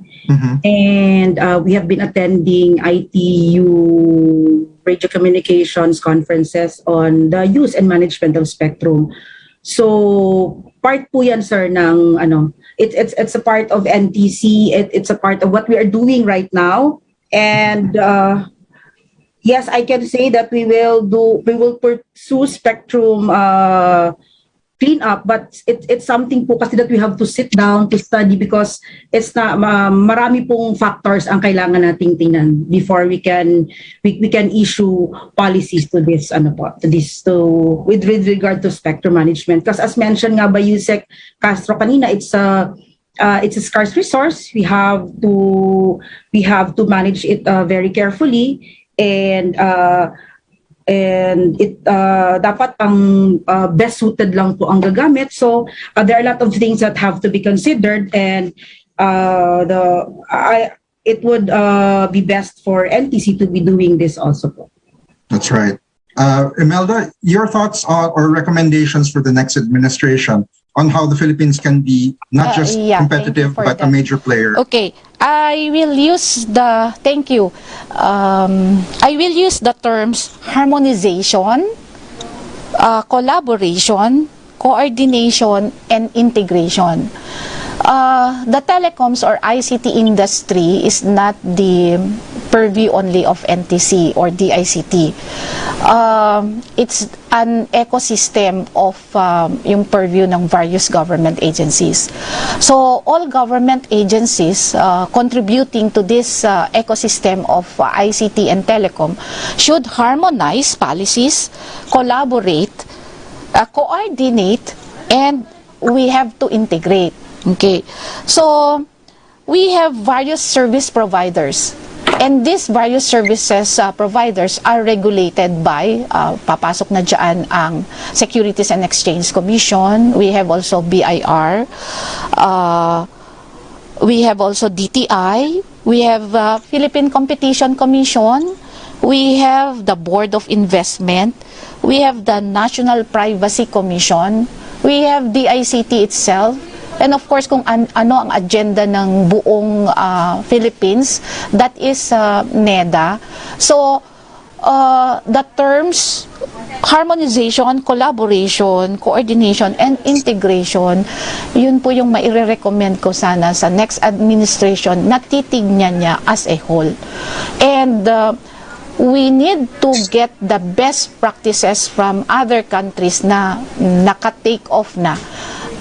and we have been attending ITU radio communications conferences on the use and management of spectrum. So part po yan, sir, ng it's a part of NTC. It's a part of what we are doing right now, and yes, I can say that we will pursue spectrum clean up, but it's something po kasi that we have to sit down to study because it's na marami pong factors ang kailangan nating tingnan before we can issue policies to this with regard to spectrum management. Because as mentioned nga by Yusek Castro kanina, it's a scarce resource. We have to manage it very carefully, and it dapat ang best suited lang po ang gagamit. So there are a lot of things that have to be considered, and it would be best for NTC to be doing this also po. That's right. Imelda, your thoughts or recommendations for the next administration on how the Philippines can be not just competitive but a major player? Okay, I will use the terms harmonization, collaboration, coordination, and integration. The telecoms or ICT industry is not the purview only of NTC or DICT. It's an ecosystem of yung purview ng various government agencies. So all government agencies contributing to this ecosystem of ICT and telecom should harmonize policies, collaborate, coordinate, and we have to integrate. Okay, so we have various service providers, and these various services providers are regulated by, papasok na dyan ang Securities and Exchange Commission. We have also BIR, we have also DTI, we have Philippine Competition Commission, we have the Board of Investment, we have the National Privacy Commission, we have DICT itself, and of course, kung ano ang agenda ng buong Philippines, that is NEDA. So, the terms harmonization, collaboration, coordination, and integration, yun po yung maire-recommend ko sana sa next administration na titignan niya as a whole. And we need to get the best practices from other countries na naka-take off na.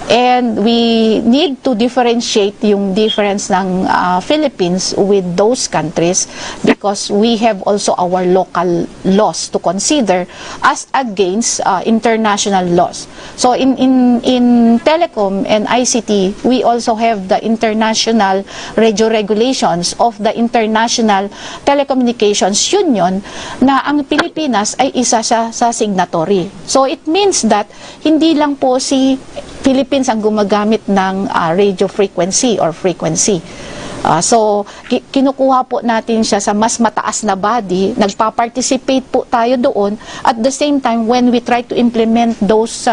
And we need to differentiate yung difference ng Philippines with those countries because we have also our local laws to consider as against international laws. So in telecom and ICT, we also have the international regulations of the International Telecommunications Union na ang Pilipinas ay isa sa signatory. So it means that hindi lang po si Philippines ang gumagamit ng radio frequency or frequency. So, kinukuha po natin siya sa mas mataas na body, nagpa-participate po tayo doon. At the same time, when we try to implement those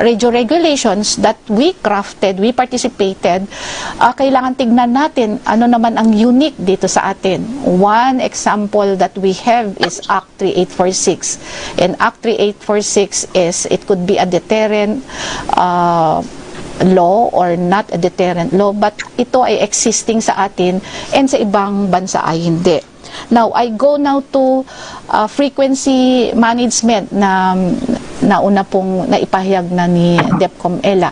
radio regulations that we crafted, we participated, kailangan tignan natin ano naman ang unique dito sa atin. One example that we have is Act 3846. And Act 3846 is, it could be a deterrent law or not a deterrent law, but ito ay existing sa atin and sa ibang bansa ay hindi. Now, I go now to frequency management na nauna pong naipahayag na ni DepCom Ella.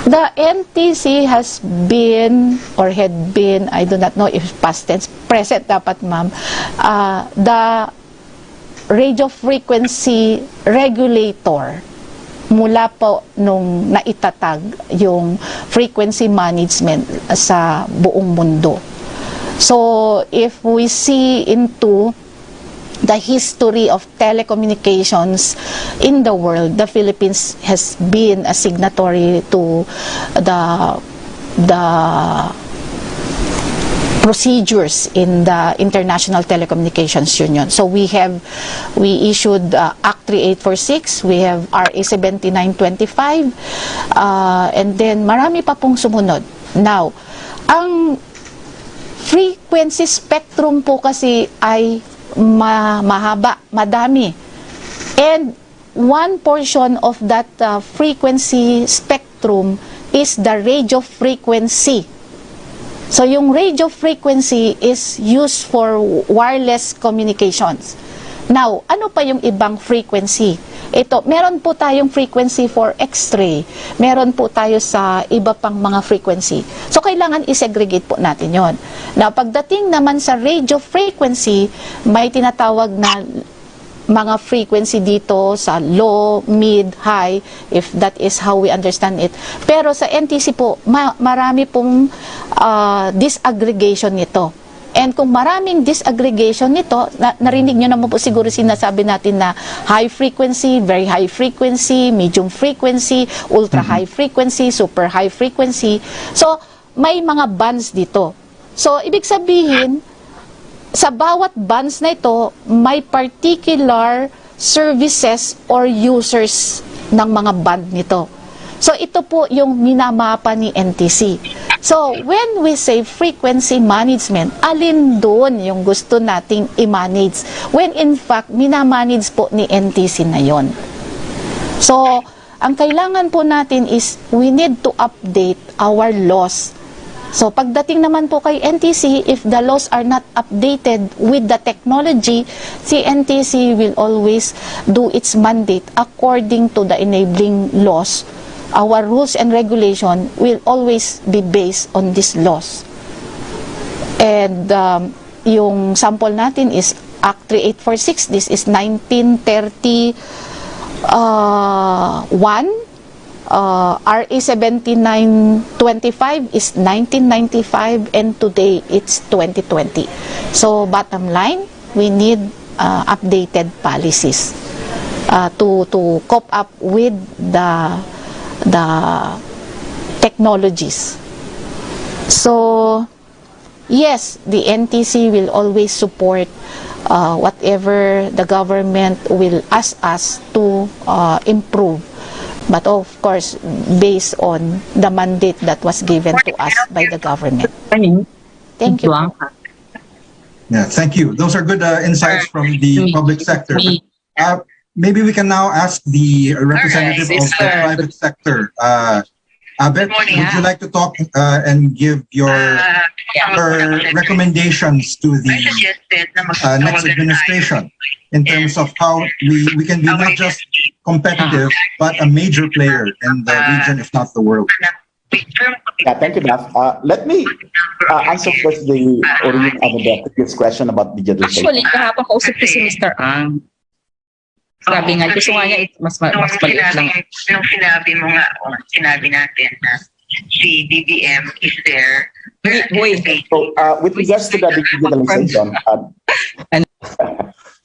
The NTC has been or had been, I do not know if past tense, present dapat ma'am, the radio frequency regulator mula po nung naitatag yung frequency management sa buong mundo. So, if we see into the history of telecommunications in the world, the Philippines has been a signatory to the procedures in the International Telecommunications Union. So we issued Act 3846, we have RA 7925, and then marami pa pong sumunod. Now, ang frequency spectrum po kasi ay mahaba, madami. And one portion of that frequency spectrum is the radio frequency. So yung radio frequency is used for wireless communications. Now, ano pa yung ibang frequency? Ito, meron po tayong frequency for X-ray. Meron po tayo sa iba pang mga frequency. So, kailangan i-segregate po natin yon. Na pagdating naman sa radio frequency, may tinatawag na mga frequency dito sa low, mid, high, if that is how we understand it. Pero sa NTC po, marami pong disaggregation nito. And kung maraming disaggregation nito, narinig nyo naman po siguro sinasabi natin na high frequency, very high frequency, medium frequency, ultra high frequency, super high frequency. So, may mga bands dito. So, ibig sabihin, sa bawat bands na ito, may particular services or users ng mga band nito. So, ito po yung minamapa ni NTC. So, when we say frequency management, alin doon yung gusto nating i-manage? When in fact, minamanage po ni NTC na yon. So, ang kailangan po natin is we need to update our laws. So, pagdating naman po kay NTC, if the laws are not updated with the technology, si NTC will always do its mandate according to the enabling laws. Our rules and regulation will always be based on these laws. And yung sample natin is Act 3846. This is 1931. RA 7925 is 1995, and today it's 2020. So bottom line, we need updated policies to cope up with the technologies. So yes, the NTC will always support whatever the government will ask us to improve. But of course, based on the mandate that was given to us by the government. Thank you. Yeah, thank you. Those are good insights from the public sector. Maybe we can now ask the representative of the private sector. Abet, would you like to talk and give your recommendations to the next administration in terms of how we can be not just competitive, but a major player in the region, if not the world? Yeah, thank you, Daf. Let me answer first the previous question about digitalization. Actually, kahapon kausap ko si Mr. Ang. Sabi nga, gusto nga niya mas maliit lang. Nung sinabi natin na si DBM is there. Wait. So, with regards to the digitalization,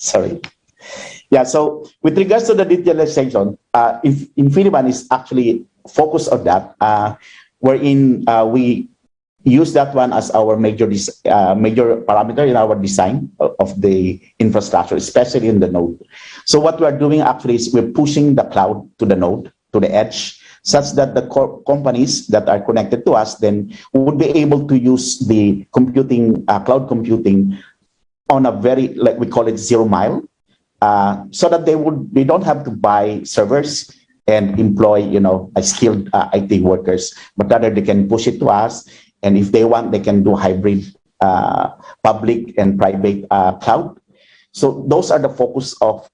sorry. Yeah, so with regards to the digitalization, if in Philippine is actually focused on that, wherein we use that one as our major parameter in our design of the infrastructure, especially in the node. So what we are doing actually is we're pushing the cloud to the node, to the edge, such that the companies that are connected to us then would be able to use the computing, cloud computing on a very, like we call it 0 mile, so that they don't have to buy servers and employ, a skilled IT workers, but rather they can push it to us. And if they want, they can do hybrid public and private cloud. So those are the focus of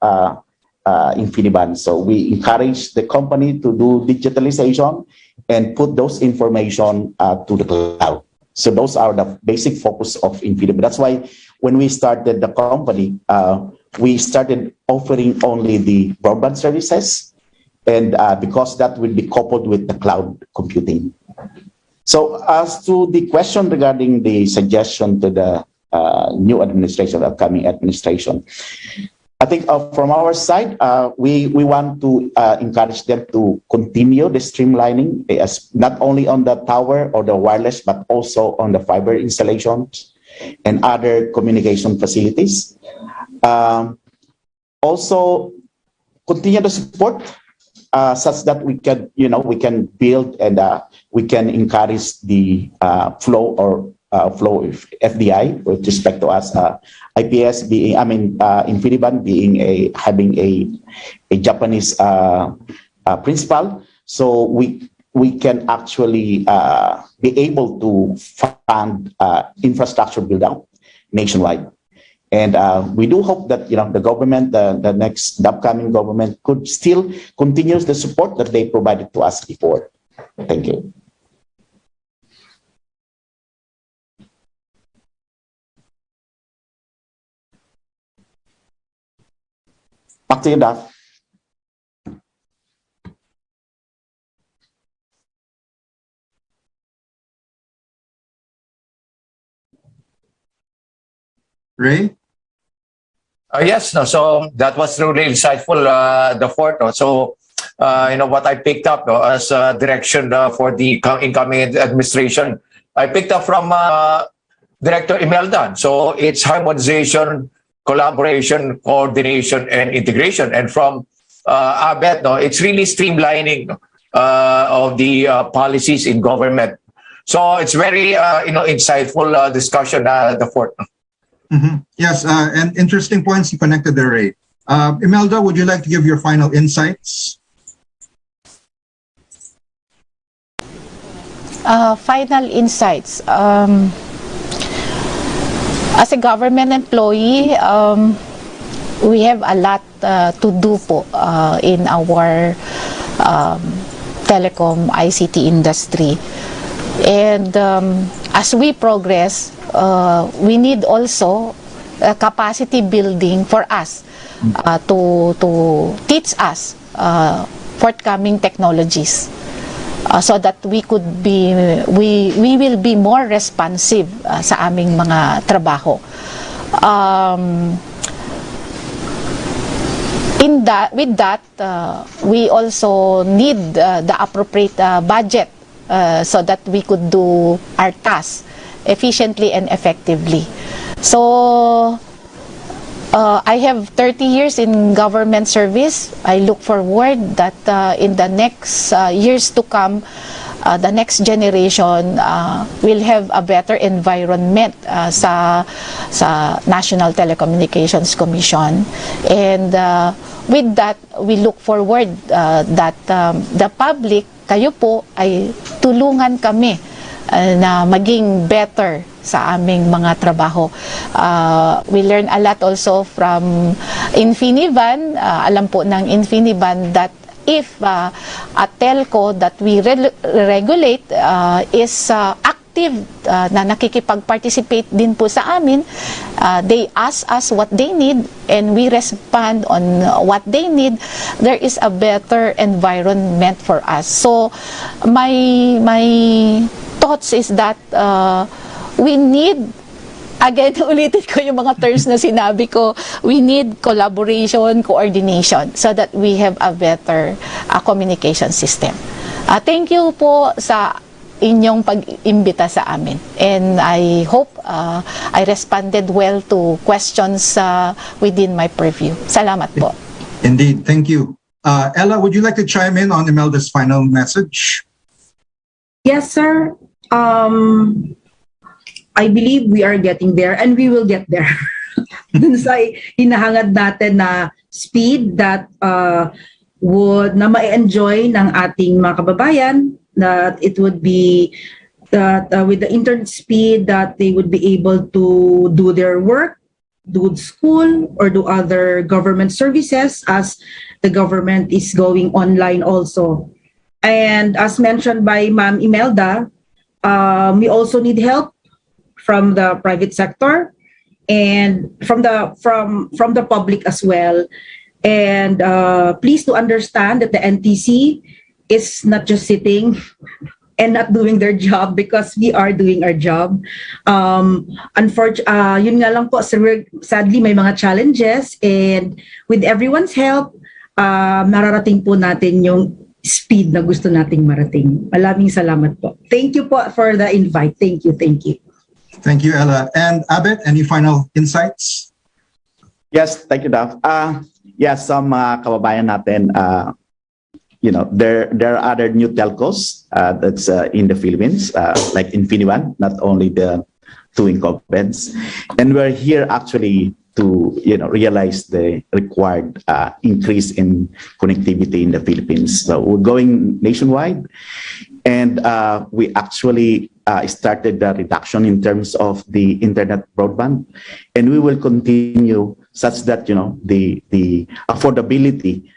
Infiniban. So we encourage the company to do digitalization and put those information to the cloud. So those are the basic focus of Infiniban. That's why when we started the company, we started offering only the broadband services, and because that will be coupled with the cloud computing. So as to the question regarding the suggestion to the new administration, upcoming administration, I think from our side, we want to encourage them to continue the streamlining, as not only on the tower or the wireless, but also on the fiber installations and other communication facilities. Also, continue to support such that we can build and we can encourage the flow of FDI with respect to us. IPS being, Infiniban being having a Japanese principal, so we can actually be able to fund infrastructure build out nationwide. And we do hope that the government, the upcoming government, could still continue the support that they provided to us before. Thank you. Back to you, Daf. Ray? Yes, no, so that was really insightful, the fourth. No? So, what I picked up as direction for the incoming administration, I picked up from Director Imelda. So it's harmonization, collaboration, coordination, and integration. And from Abet, no, it's really streamlining of the policies in government. So it's very, insightful discussion, the fourth. Mm-hmm. Yes, and interesting points you connected there, Ray. Imelda, would you like to give your final insights? Final insights. As a government employee, we have a lot to do po in our telecom ICT industry. And as we progress, we need also capacity building for us to teach us forthcoming technologies. So that we will be more responsive sa aming mga trabaho. With that, we also need the appropriate budget so that we could do our tasks efficiently and effectively. So I have 30 years in government service. I look forward that in the next years to come, the next generation will have a better environment sa National Telecommunications Commission. And with that, we look forward that the public, kayo po, ay tulungan kami na maging better sa aming mga trabaho. We learn a lot also from Infiniban. Alam po ng Infiniban that if a telco that we regulate is active na nakikipag-participate din po sa amin, they ask us what they need and we respond on what they need, there is a better environment for us. So my thoughts is that we need, again, ulitin ko yung mga terms na sinabi ko, we need collaboration, coordination, so that we have a better communication system. Thank you po sa inyong pag-imbita sa amin. And I hope I responded well to questions within my purview. Salamat po. Indeed, thank you. Ella, would you like to chime in on Imelda's final message? Yes, sir. I believe we are getting there and we will get there. Dun sa hinahangad natin na speed that na ma-enjoy ng ating mga kababayan, that it would be that with the internet speed that they would be able to do their work, do school, or do other government services as the government is going online also. And as mentioned by Ma'am Imelda, we also need help from the private sector and from the public as well. And please to understand that the NTC is not just sitting and not doing their job, because we are doing our job. Unfortunately, yun nga lang po, sadly may mga challenges, and with everyone's help, mararating po natin yung speed na gusto nating marating. Maraming salamat po. Thank you po for the invite. Thank you. Thank you. Thank you, Ella. And Abet, any final insights? Yes, thank you, Daf. Yes, some kababayan natin, there are other new telcos that's in the Philippines, like Infiniban, not only the two incumbents. And we're here actually to realize the required increase in connectivity in the Philippines. So we're going nationwide, and we actually started the reduction in terms of the internet broadband, and we will continue such that the affordability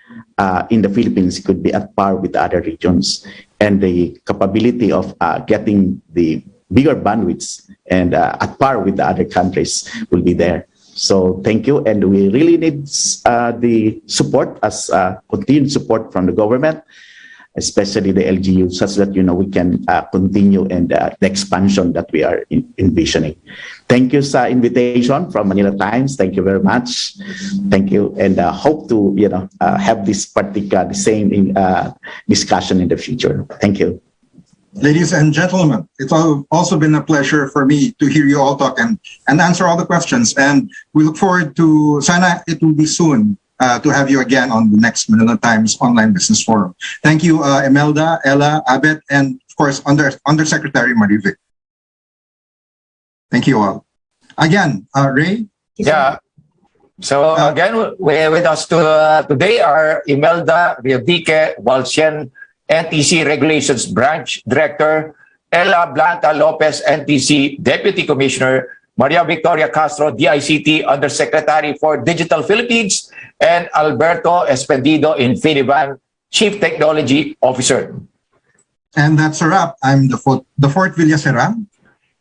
in the Philippines could be at par with other regions, and the capability of getting the bigger bandwidths and at par with the other countries will be there. So thank you, and we really need the support, as continued support from the government, especially the LGU, such that we can continue and the expansion that we are envisioning. Thank you sa invitation from Manila Times. Thank you very much. Thank you, and hope to have this particular same discussion in the future. Thank you. Ladies and gentlemen, it's also been a pleasure for me to hear you all talk and answer all the questions. And we look forward to, sana it will be soon, to have you again on the next Manila Times Online Business Forum. Thank you, Imelda, Ella, Abet, and of course, Undersecretary Marivic. Thank you all. Again, Ray? Yeah. So again, with us today are Imelda Riodique Walshen, NTC Regulations Branch Director, Ella Blanca Lopez, NTC Deputy Commissioner, Maria Victoria Castro, DICT Undersecretary for Digital Philippines, and Alberto Espendido Infiniban, Chief Technology Officer. And that's a wrap. I'm the Fort Villaseram.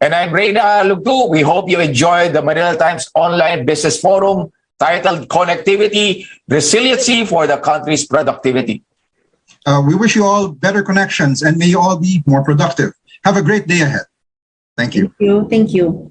And I'm Reyna Lugdu. We hope you enjoyed the Manila Times Online Business Forum titled Connectivity, Resiliency for the Country's Productivity. We wish you all better connections and may you all be more productive. Have a great day ahead. Thank you. Thank you. Thank you.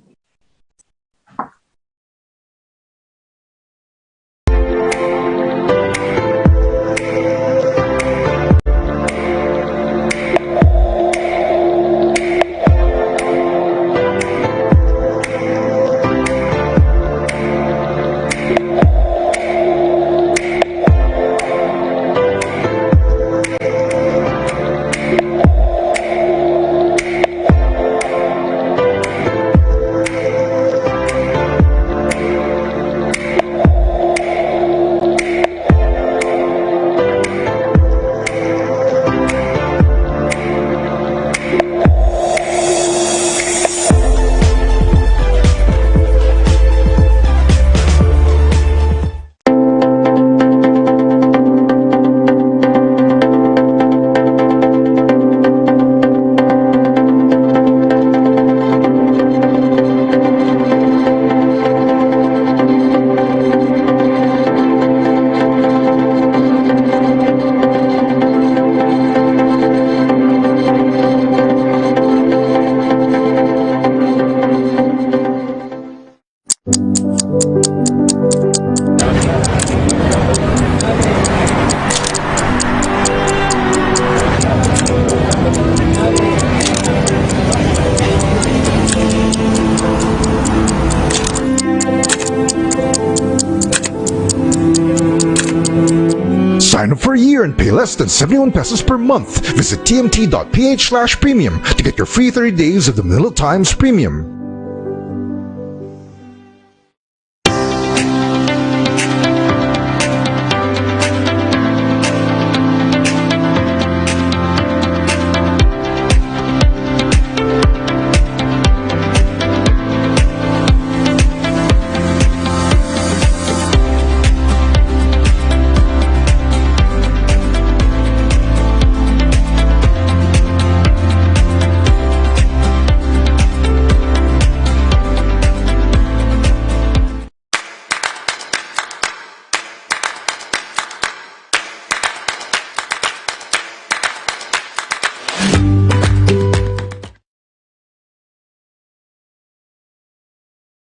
Sign up for a year and pay less than 71 pesos per month. Visit tmt.ph/premium to get your free 30 days of the Manila Times Premium.